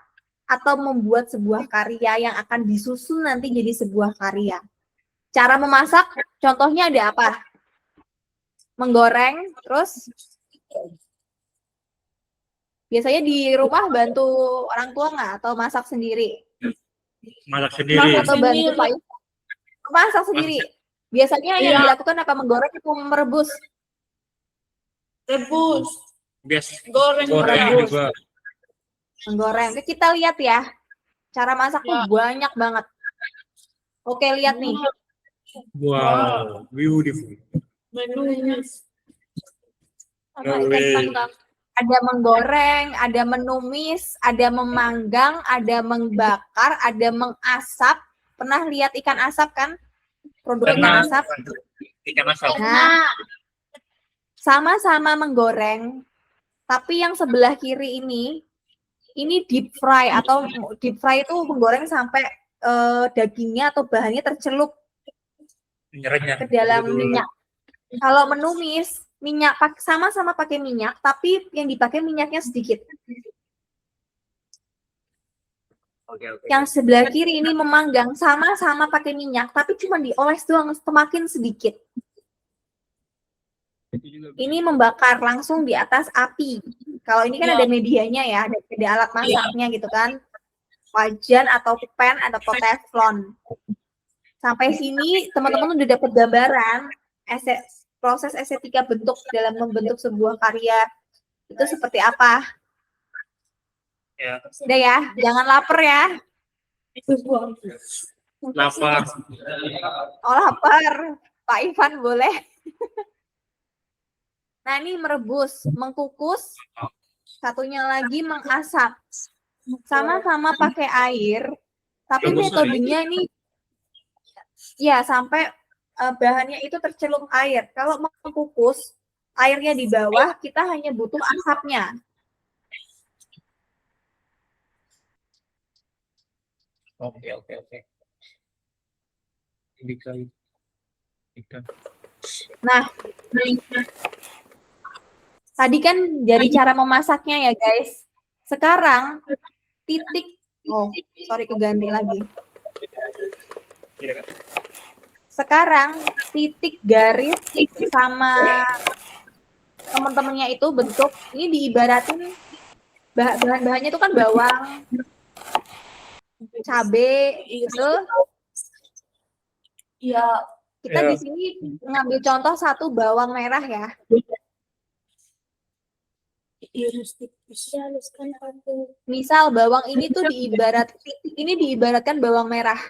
atau membuat sebuah karya yang akan disusun nanti jadi sebuah karya. Cara memasak, contohnya ada apa? Menggoreng, terus biasanya di rumah bantu orang tua nggak atau masak sendiri? Masak sendiri. Atau bantu Pak Ivan? Masak sendiri. Biasanya yang dilakukan apa? Menggoreng atau merebus? Rebus, Bias goreng, goreng rebus. juga. Menggoreng. Oke, kita lihat ya. Cara masak tuh banyak banget. Oke, lihat nih. Wow, beautiful. Menunya. Ada menggoreng, ada menumis, ada memanggang, ada membakar, ada mengasap. Pernah lihat ikan asap kan? Produk ikan asap. Ikan asap. Nah, sama-sama menggoreng, tapi yang sebelah kiri ini deep fry atau deep fry itu menggoreng sampai dagingnya atau bahannya tercelup ke dalam minyak. Kalau menumis, minyak sama-sama pakai minyak, tapi yang dipakai minyaknya sedikit. Yang sebelah kiri ini memanggang, sama-sama pakai minyak, tapi cuma dioles doang, semakin sedikit. Ini membakar langsung di atas api. Kalau ini kan ada medianya ya, ada alat masaknya gitu kan. Wajan atau pan atau teflon. Sampai sini teman-teman udah dapat gambaran proses estetika bentuk dalam membentuk sebuah karya itu seperti apa. Ya. Udah ya, jangan lapar ya. Lapar. Oh lapar, Pak Ivan boleh. Nah ini merebus, mengkukus, satunya lagi mengasap. Sama-sama pakai air, tapi metodenya ini ya sampai bahannya itu tercelup air. Kalau mengkukus, airnya di bawah, kita hanya butuh asapnya. Oke. Ikan. Nah, tadi kan dari cara memasaknya ya guys. Sekarang titik, keganti lagi. Sekarang titik garis sama teman-temannya itu bentuk ini diibaratin bahan-bahannya itu kan bawang, cabai, itu. Ya, kita di sini ngambil contoh satu bawang merah ya. Misal bawang ini tuh diibaratkan bawang merah.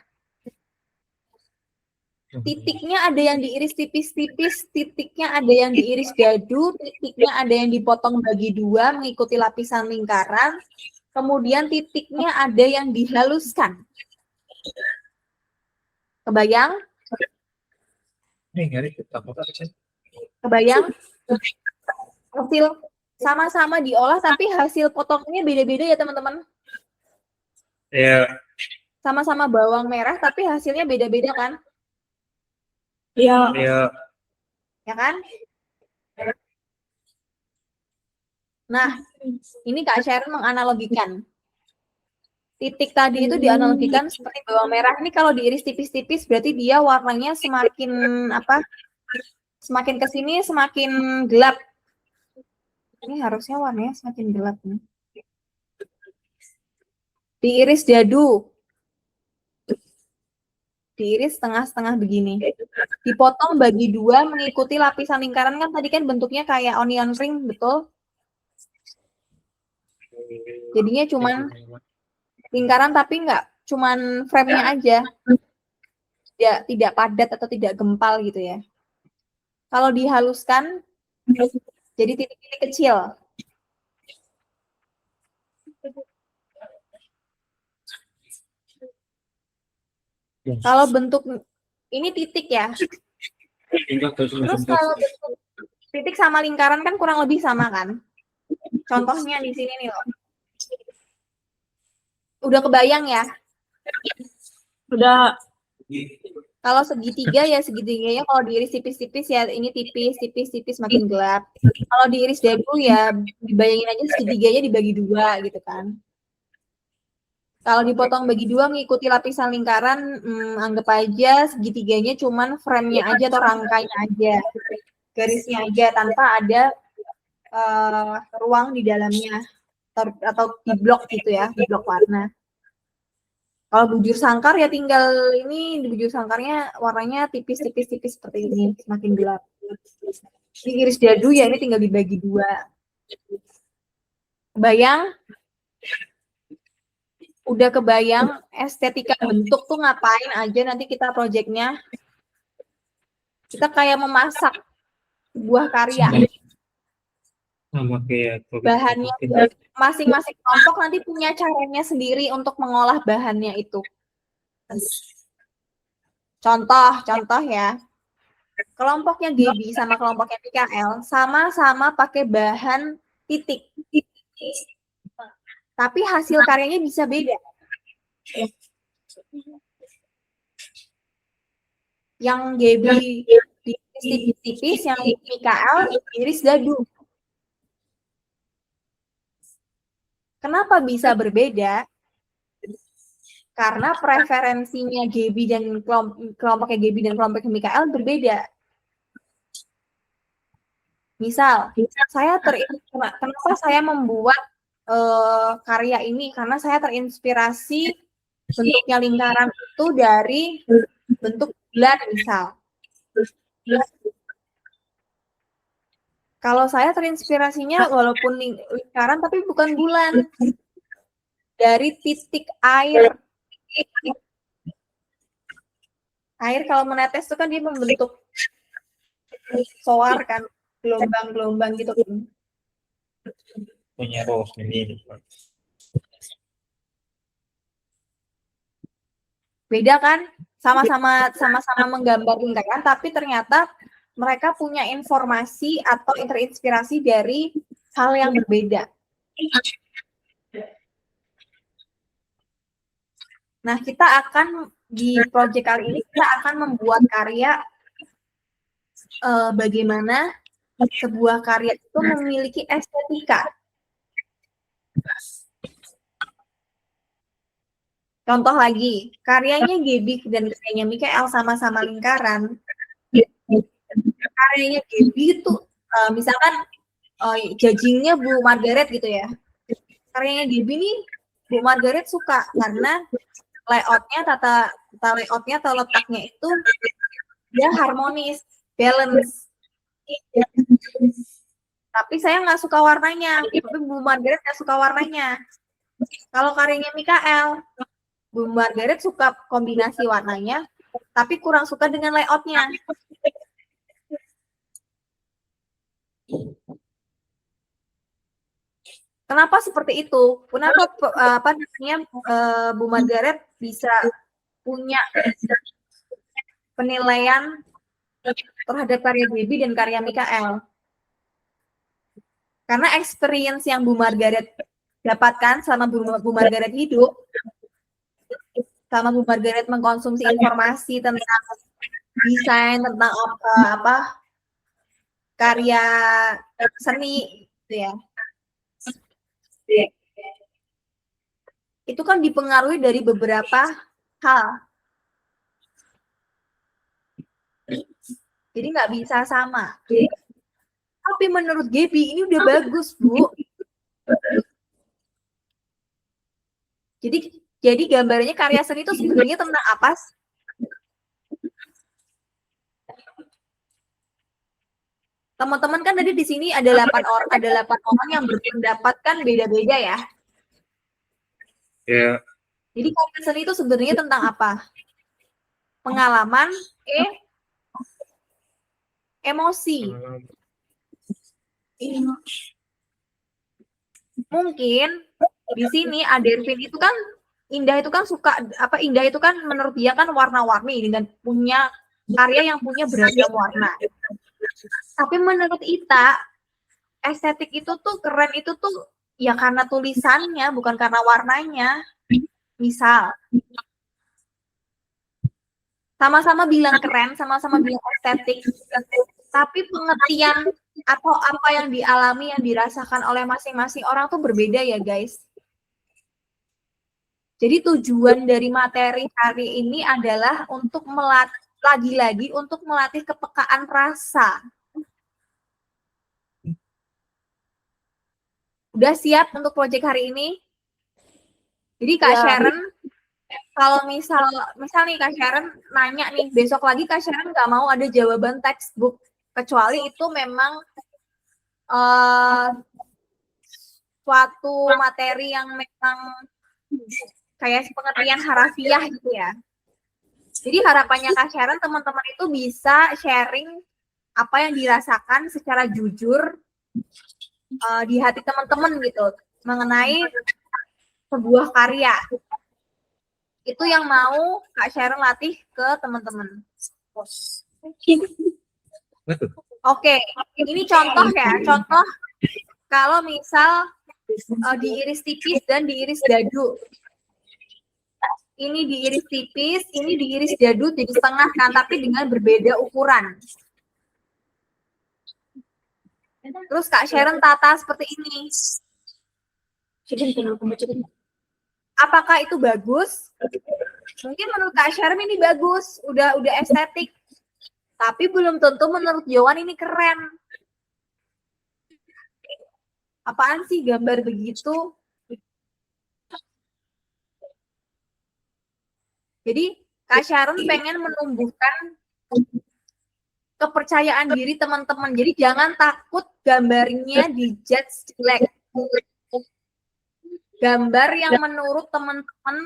Titiknya ada yang diiris tipis-tipis, titiknya ada yang diiris dadu, titiknya ada yang dipotong bagi dua mengikuti lapisan lingkaran, kemudian titiknya ada yang dihaluskan. Kebayang? Kebayang? Hasil sama-sama diolah tapi hasil potongnya beda-beda ya teman-teman. Iya. Sama-sama bawang merah tapi hasilnya beda-beda kan? Iya. Ya kan? Nah, ini Kak Sharon menganalogikan. Titik tadi itu dianalogikan seperti bawang merah. Ini kalau diiris tipis-tipis berarti dia warnanya semakin semakin ke sini semakin gelap. Ini harusnya warnanya semakin gelap nih. Diiris dadu. Diiris setengah-setengah begini. Dipotong bagi dua mengikuti lapisan lingkaran kan tadi kan bentuknya kayak onion ring, betul? Jadinya cuman lingkaran tapi nggak cuman frame-nya aja. Tidak padat atau tidak gempal gitu ya. Kalau dihaluskan jadi titik-titik kecil. Kalau bentuk ini titik ya. Terus kalau bentuk titik sama lingkaran kan kurang lebih sama kan? Contohnya di sini nih loh. Udah kebayang ya? Udah. Kalau segitiga ya segitiganya kalau diiris tipis-tipis ya ini tipis makin gelap. Kalau diiris dadu ya dibayangin aja segitiganya dibagi 2 gitu kan. Kalau dipotong bagi 2 mengikuti lapisan lingkaran, anggap aja segitiganya cuman frame-nya aja atau rangkainya aja, garisnya aja tanpa ada ruang di dalamnya atau di blok gitu ya, di blok warna. Kalau bujur sangkar ya tinggal ini di bujur sangkarnya warnanya tipis-tipis seperti ini, semakin gelap. Di iris dadu ya ini tinggal dibagi 2. Kebayang? Udah kebayang estetika bentuk tuh ngapain aja nanti kita proyeknya? Kita kayak memasak sebuah karya. Sama kayak Bahannya masing-masing kelompok nanti punya caranya sendiri untuk mengolah bahannya itu. Contoh ya. Kelompoknya Gaby sama kelompoknya Mikael sama-sama pakai bahan titik. Tapi hasil karyanya bisa beda. Yang Gaby tipis-tipis, yang Mikael iris dadu. Kenapa bisa berbeda? Karena preferensinya Gaby dan kelompoknya Gaby dan kelompoknya Mikael berbeda. Misal, kenapa saya membuat karya ini? Karena saya terinspirasi bentuknya lingkaran itu dari bentuk bulan misal. Kalau saya terinspirasinya walaupun lingkaran tapi bukan bulan. Dari titik air. Air kalau menetes itu kan dia membentuk soar kan, gelombang-gelombang gitu kan. Punya Rose ini. Beda kan? Sama-sama menggambar lingkaran tapi ternyata mereka punya informasi atau terinspirasi dari hal yang berbeda. Nah, kita akan di proyek kali ini kita akan membuat karya bagaimana sebuah karya itu memiliki estetika. Contoh lagi, karyanya Gaby dan karyanya Mikael sama-sama lingkaran. Karyanya Gaby itu misalkan judging-nya Bu Margaret gitu ya. Karyanya Gaby nih Bu Margaret suka karena tata layoutnya atau letaknya itu dia harmonis, balance. Tapi saya nggak suka warnanya, tapi Bu Margaret nggak suka warnanya. Kalau karyanya Mikael, Bu Margaret suka kombinasi warnanya, tapi kurang suka dengan layoutnya. Kenapa seperti itu? Kenapa Bu Margaret bisa punya penilaian terhadap karya Gaby dan karya Mikael? Karena experience yang Bu Margaret dapatkan selama Bu Margaret hidup, sama Bu Margaret mengkonsumsi informasi tentang desain, tentang karya seni, gitu ya. Itu kan dipengaruhi dari beberapa hal. Jadi nggak bisa sama. Tapi menurut Gaby ini udah bagus, Bu. Jadi gambarnya karya seni itu sebenarnya tentang apa? Teman-teman kan tadi di sini ada 8 orang yang berpendapat kan beda-beda ya. Ya. Jadi karya seni itu sebenarnya tentang apa? Pengalaman, emosi. Mungkin di sini Adervin itu kan Indah itu kan Indah itu kan menurut dia kan warna-warni dan punya karya yang punya beragam warna. Tapi menurut Ita estetik itu tuh keren itu tuh ya karena tulisannya bukan karena warnanya. Misal sama-sama bilang keren, sama-sama bilang estetik, tapi pengertian atau apa yang dialami, yang dirasakan oleh masing-masing orang tuh berbeda ya guys. Jadi tujuan dari materi hari ini adalah untuk lagi-lagi untuk melatih kepekaan rasa. Udah siap untuk proyek hari ini? Jadi Kak Sharon, kalau misal nih Kak Sharon nanya nih, besok lagi Kak Sharon nggak mau ada jawaban textbook, kecuali itu memang suatu materi yang memang kayak pengertian harafiah gitu ya. Jadi harapannya Kak Sharon, teman-teman itu bisa sharing apa yang dirasakan secara jujur di hati teman-teman gitu, mengenai sebuah karya. Itu yang mau Kak Sharon latih ke teman-teman. Oke, ini contoh ya, contoh kalau misal diiris tipis dan diiris dadu. Ini diiris tipis, ini diiris dadu jadi setengah kan, tapi dengan berbeda ukuran. Terus Kak Sharon tata seperti ini. Apakah itu bagus? Mungkin menurut Kak Sharon ini bagus, udah estetik. Tapi belum tentu menurut Johan ini keren. Apaan sih gambar begitu? Jadi Kak Sharon pengen menumbuhkan kepercayaan diri teman-teman. Jadi jangan takut gambarnya dijudge jelek. Gambar yang menurut teman-teman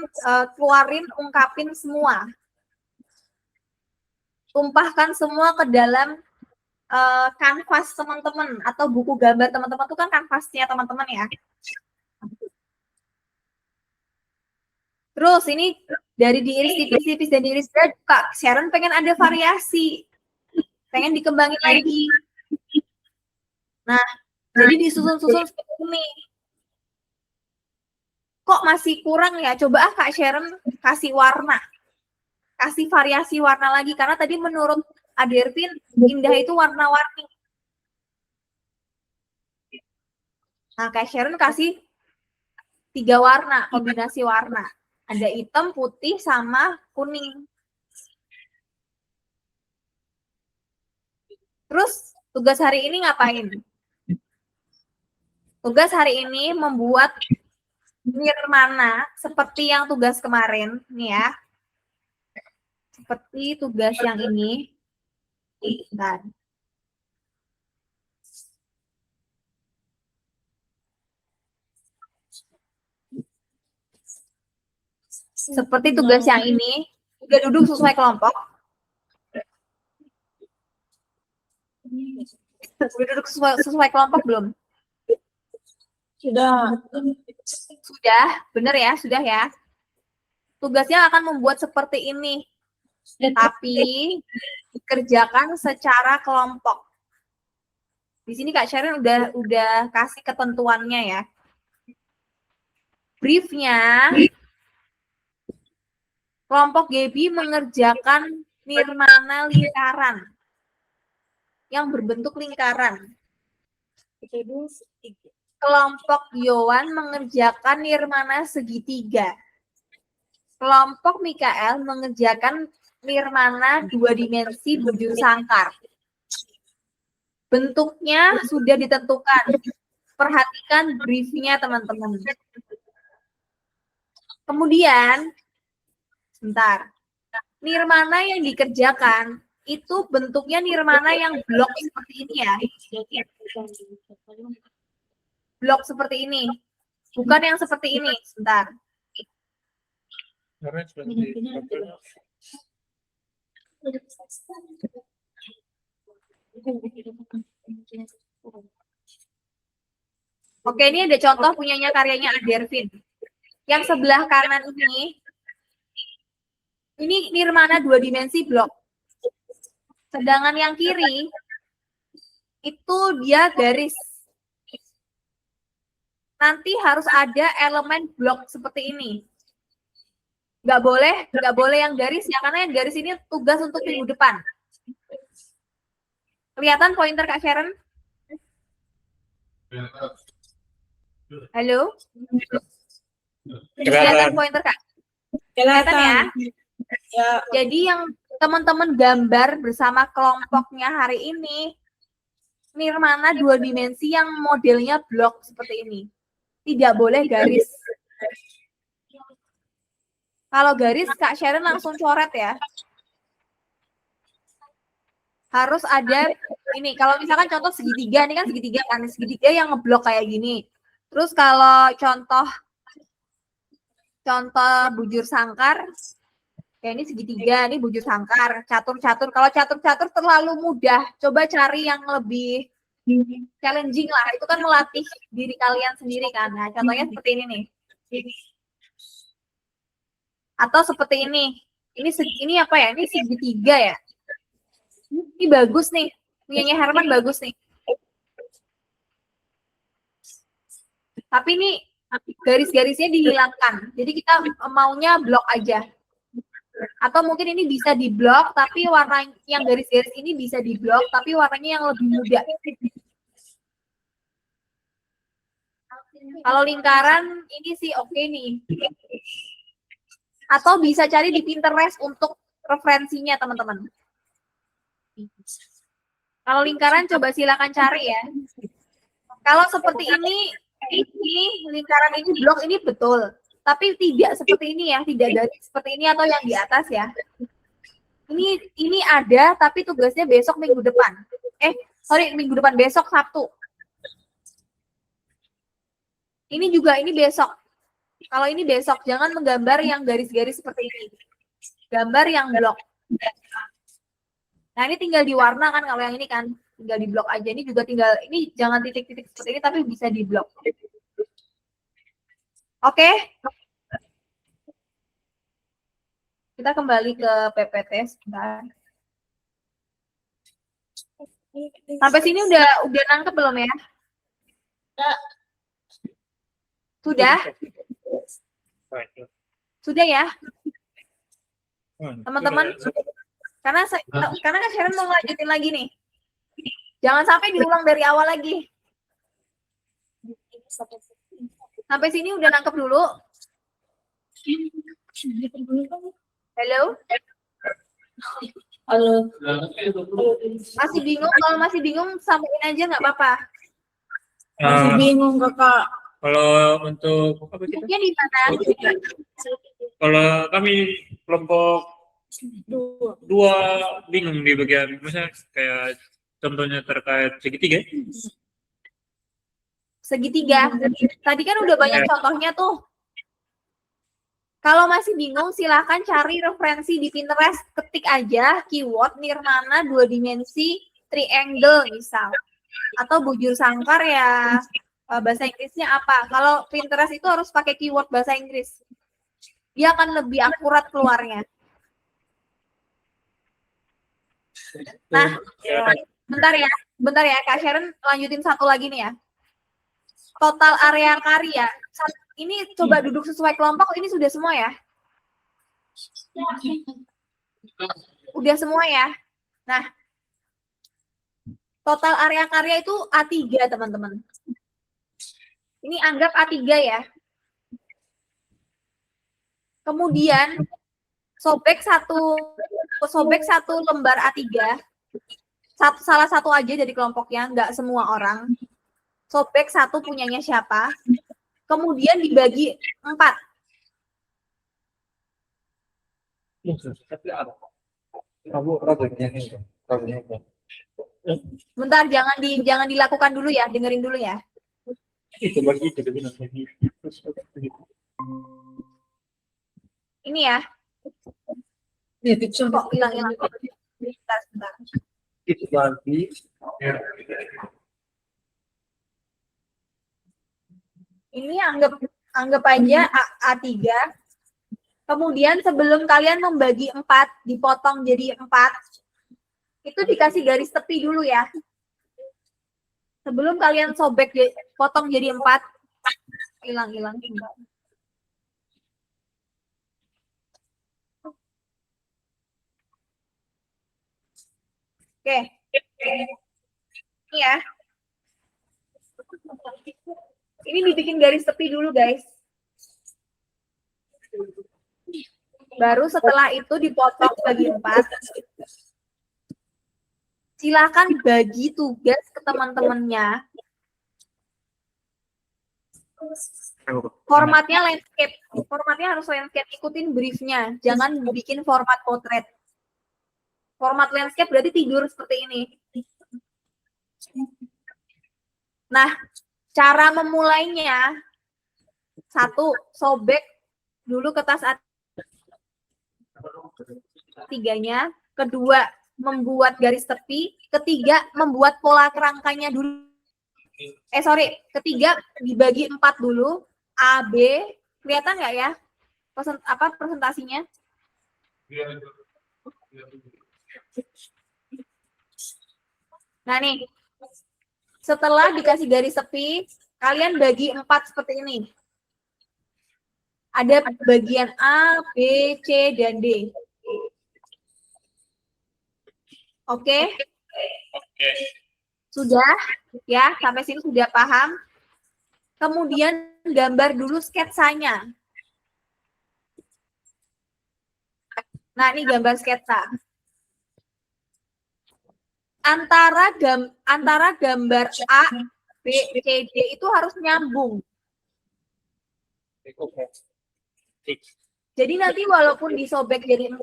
keluarin, ungkapin semua. Tumpahkan semua ke dalam kanvas teman-teman atau buku gambar teman-teman itu kan kanvasnya teman-teman ya. Terus ini dari diiris tipis-tipis dan diiris dadu, Kak Sharon pengen ada variasi. Pengen dikembangin lagi. Nah, jadi disusun-susun seperti ini. Kok masih kurang ya? Coba Kak Sharon kasih warna. Kasih variasi warna lagi. Karena tadi menurut Adervin, indah itu warna-warni. Nah, Kak Sharon kasih 3 warna, kombinasi warna. Ada hitam, putih, sama kuning. Terus tugas hari ini ngapain? Tugas hari ini membuat nirmana seperti yang tugas kemarin, nih ya. Seperti tugas yang ini. Bentar. Seperti tugas yang ini, udah duduk sesuai kelompok. Udah duduk sesuai kelompok belum? Sudah, benar ya, sudah ya. Tugasnya akan membuat seperti ini, tapi dikerjakan secara kelompok. Di sini Kak Sharon udah kasih ketentuannya ya. Briefnya, kelompok Gaby mengerjakan nirmana lingkaran yang berbentuk lingkaran. Kelompok Yohan mengerjakan nirmana segitiga. Kelompok Mikael mengerjakan nirmana 2 dimensi bujur sangkar. Bentuknya sudah ditentukan. Perhatikan briefnya teman-teman. Kemudian, sebentar. Nirmana yang dikerjakan itu bentuknya nirmana yang blok seperti ini ya. Blok seperti ini. Bukan yang seperti ini. Sebentar. Oke, ini ada contoh punyanya karyanya Adervin. Yang sebelah kanan ini nirmana 2 dimensi blok. Sedangkan yang kiri itu dia garis. Nanti harus ada elemen blok seperti ini. nggak boleh yang garis ya, karena yang garis ini tugas untuk minggu depan. Kelihatan pointer Kak Sharon? Halo? Kelihatan pointer Kak? Kelihatan ya? Ya, Jadi yang teman-teman gambar bersama kelompoknya hari ini, nirmana 2 dimensi yang modelnya blok seperti ini. Tidak boleh garis. Kalau garis, Kak Sharon langsung coret ya. Harus ada ini, kalau misalkan contoh segitiga, ini kan segitiga yang ngeblok kayak gini. Terus kalau contoh bujur sangkar, kayak ini segitiga, ini bujur sangkar, catur-catur. Kalau catur-catur terlalu mudah, coba cari yang lebih challenging lah. Itu kan melatih diri kalian sendiri kan. Nah, contohnya seperti ini nih. Atau seperti ini. Ini apa ya? Ini segitiga ya. Ini bagus nih. Punyanya Herman bagus nih. Tapi ini garis-garisnya dihilangkan. Jadi kita maunya blok aja. Atau mungkin ini bisa diblok, tapi warna yang garis-garis ini bisa diblok, tapi warnanya yang lebih muda. Kalau lingkaran ini sih oke nih. Atau bisa cari di Pinterest untuk referensinya teman-teman. Kalau lingkaran coba silakan cari ya. Kalau seperti ini lingkaran ini blok ini betul. Tapi tidak seperti ini ya, tidak dari seperti ini atau yang di atas ya. Ini ada, tapi tugasnya besok minggu depan. Minggu depan, besok Sabtu. Ini juga, ini besok. Kalau ini besok, jangan menggambar yang garis-garis seperti ini. Gambar yang blok. Nah, ini tinggal diwarna kan, kalau yang ini kan. Tinggal di blok aja. Ini juga tinggal, ini jangan titik-titik seperti ini, tapi bisa di blok. Oke. Kita kembali ke PPT sebentar. Sampai sini udah nangkep belum ya? Sudah? Sudah ya? Teman-teman? Karena kan Sharon mau lanjutin lagi nih. Jangan sampai diulang dari awal lagi. Sampai sini udah nangkep dulu? Halo? Halo. Masih bingung? Kalau masih bingung, sampaikan aja nggak apa-apa. masih bingung kakak. Kalau untuk apa kita? Mungkin di mana? Kalau kami kelompok dua bingung di bagian, misalnya kayak contohnya terkait segitiga. Segitiga. Tadi kan udah banyak contohnya tuh. Kalau masih bingung, silahkan cari referensi di Pinterest. Ketik aja keyword nirmana 2 dimensi triangle misal. Atau bujur sangkar ya bahasa Inggrisnya apa. Kalau Pinterest itu harus pakai keyword bahasa Inggris. Dia akan lebih akurat keluarnya. Nah, bentar ya, Kak Sharon lanjutin satu lagi nih ya. Total area karya. Ini coba duduk sesuai kelompok, ini sudah semua ya? Udah semua ya? Nah, total area karya itu A3, teman-teman. Ini anggap A3 ya. Kemudian, sobek satu lembar A3. Salah satu aja dari kelompoknya, nggak semua orang. Sobek satu punyanya siapa? Kemudian dibagi 4. Bentar, jangan dilakukan dulu ya, dengerin dulu ya. Ini ya. Kok hilang-hilang. Bentar. Ini anggap aja A3. Kemudian sebelum kalian membagi 4, dipotong jadi 4, itu dikasih garis tepi dulu ya. Sebelum kalian sobek, potong jadi 4, hilang. Oke. Ini ya. Ini dibikin garis tepi dulu, guys. Baru setelah itu dipotong bagi 4. Silakan bagi tugas ke teman-temannya. Formatnya landscape. Formatnya harus landscape. Ikutin briefnya. Jangan bikin format potret. Format landscape berarti tidur seperti ini. Nah, cara memulainya. 1, sobek dulu kertas A3-nya. 2, membuat garis tepi. 3, membuat pola kerangkanya dulu. Ketiga dibagi 4 dulu. A, B. Kelihatan nggak ya? Presentasinya? Nah nih, setelah dikasih garis tepi, kalian bagi 4 seperti ini. Ada bagian A, B, C, dan D. Oke? Sudah? Ya, sampai sini sudah paham? Kemudian gambar dulu sketsanya. Nah, ini gambar sketsa. Antara gambar A, B, C, D itu harus nyambung. Jadi nanti walaupun disobek jadi 4,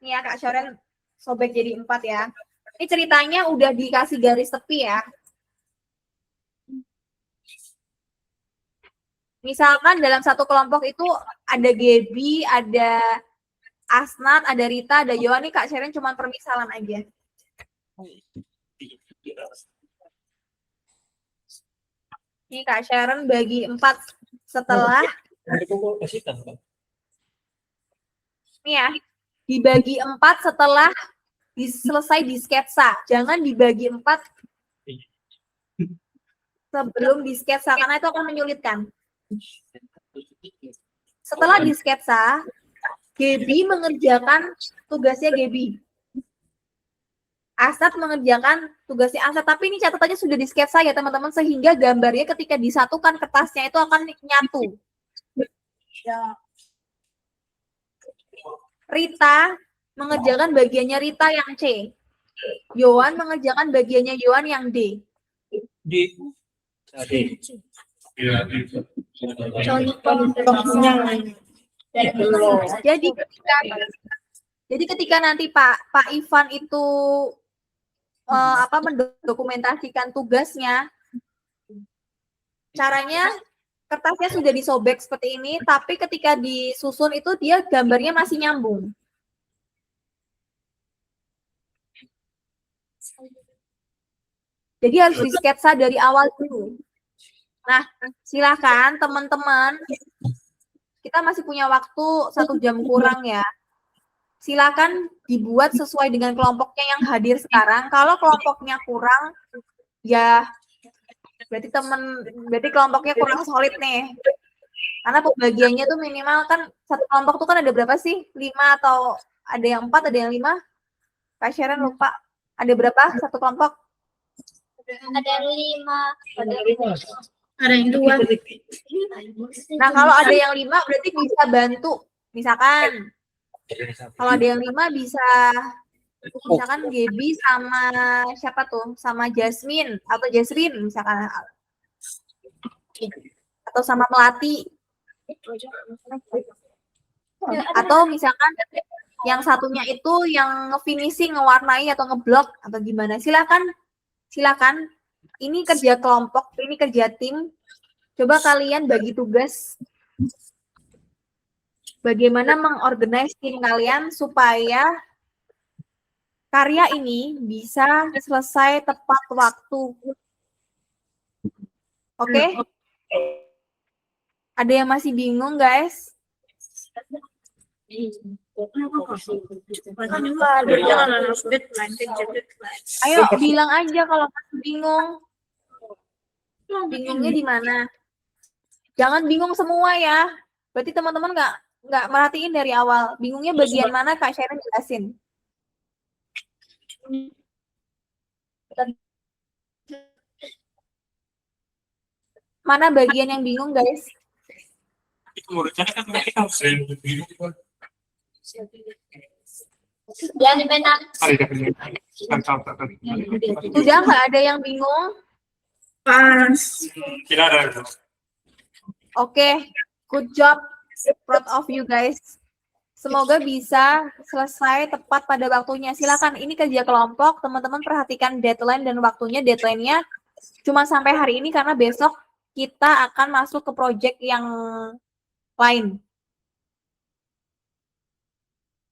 nih ya Kak Shoren sobek jadi 4 ya. Ini ceritanya udah dikasih garis tepi ya. Misalkan dalam satu kelompok itu ada Gaby, ada Asnat, ada Rita, ada Yohan. Nih Kak Shoren cuma permisalan aja. Ini Kak Sharon bagi 4 setelah ini ya, dibagi 4 setelah selesai di sketsa. Jangan dibagi 4 sebelum di sketsa, karena itu akan menyulitkan. Setelah di sketsa, Gaby mengerjakan tugasnya Gaby. Asad mengerjakan tugasnya Asad, tapi ini catatannya sudah di sketsa ya teman-teman, sehingga gambarnya ketika disatukan kertasnya itu akan nyatu. Rita mengerjakan bagiannya Rita yang C. Yohan mengerjakan bagiannya Yohan yang D. Jadi ketika nanti Pak Ivan itu mendokumentasikan tugasnya, caranya kertasnya sudah disobek seperti ini, tapi ketika disusun itu dia gambarnya masih nyambung. Jadi harus disketsa dari awal dulu. Nah, silakan teman-teman, kita masih punya waktu 1 jam kurang ya. Silakan dibuat sesuai dengan kelompoknya yang hadir sekarang. Kalau kelompoknya kurang, ya berarti kelompoknya kurang solid nih. Karena pembagiannya tuh minimal kan satu kelompok tuh kan ada berapa sih? 5 atau ada yang 4, ada yang 5? Kak Sharon lupa. Ada berapa satu kelompok? Ada yang 5. Ada yang 2. Nah, kalau ada yang 5 berarti bisa bantu. Misalkan kalau ada yang 5 bisa misalkan Gaby sama siapa tuh? Sama Jasmine atau Jasrin misalkan. Atau sama Melati. Atau misalkan yang satunya itu yang nge-finishing, ngewarnai atau ngeblok atau gimana. Silakan. Ini kerja kelompok, ini kerja tim. Coba kalian bagi tugas bagaimana mengorganize tim kalian supaya karya ini bisa selesai tepat waktu. Oke? Ada yang masih bingung, guys? Ayo bilang aja kalau masih bingung. Bingungnya di mana? Jangan bingung semua ya. Berarti teman-teman nggak merhatiin dari awal. Bingungnya bagian mana Kak Sharon jelasin. Mana bagian yang bingung, guys? Itu menurut saya kan kita harus sering begini. Jangan dimenang. Udah nggak ada yang bingung? Pas. Tidak ada. Oke, good job. Proud of you guys. Semoga bisa selesai tepat pada waktunya. Silakan, ini kerja kelompok. Teman-teman perhatikan deadline dan waktunya. Deadline-nya cuma sampai hari ini karena besok kita akan masuk ke project yang lain.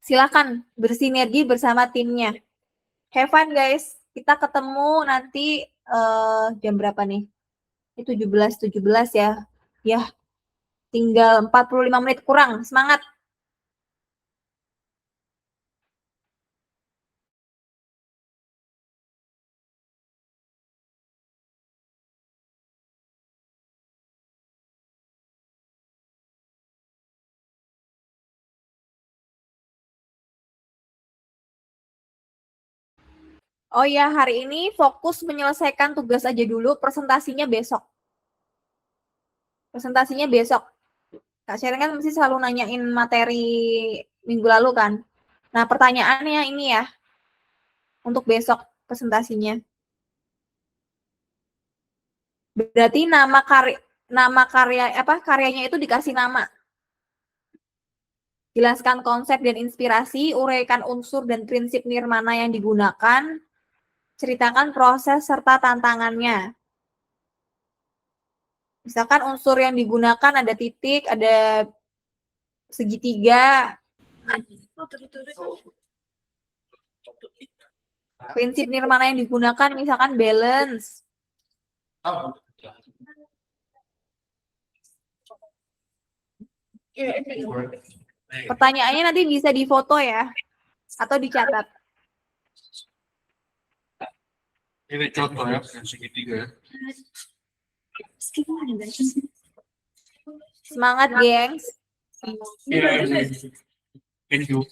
Silakan bersinergi bersama timnya. Have fun guys. Kita ketemu nanti jam berapa nih? Ini 17 ya. Ya, tinggal 45 menit kurang. Semangat. Oh ya, hari ini fokus menyelesaikan tugas aja dulu, presentasinya besok. Presentasinya besok. Kak Sherin kan mesti selalu nanyain materi minggu lalu kan. Nah, pertanyaannya ini ya, untuk besok presentasinya. Berarti karyanya itu dikasih nama. Jelaskan konsep dan inspirasi, uraikan unsur dan prinsip nirmana yang digunakan, ceritakan proses serta tantangannya. Misalkan unsur yang digunakan ada titik, ada segitiga. Prinsip nirmana yang digunakan misalkan balance. Pertanyaannya nanti bisa difoto ya, atau dicatat. Ini contoh ya, yang segitiga. Semangat, gengs. Thank you.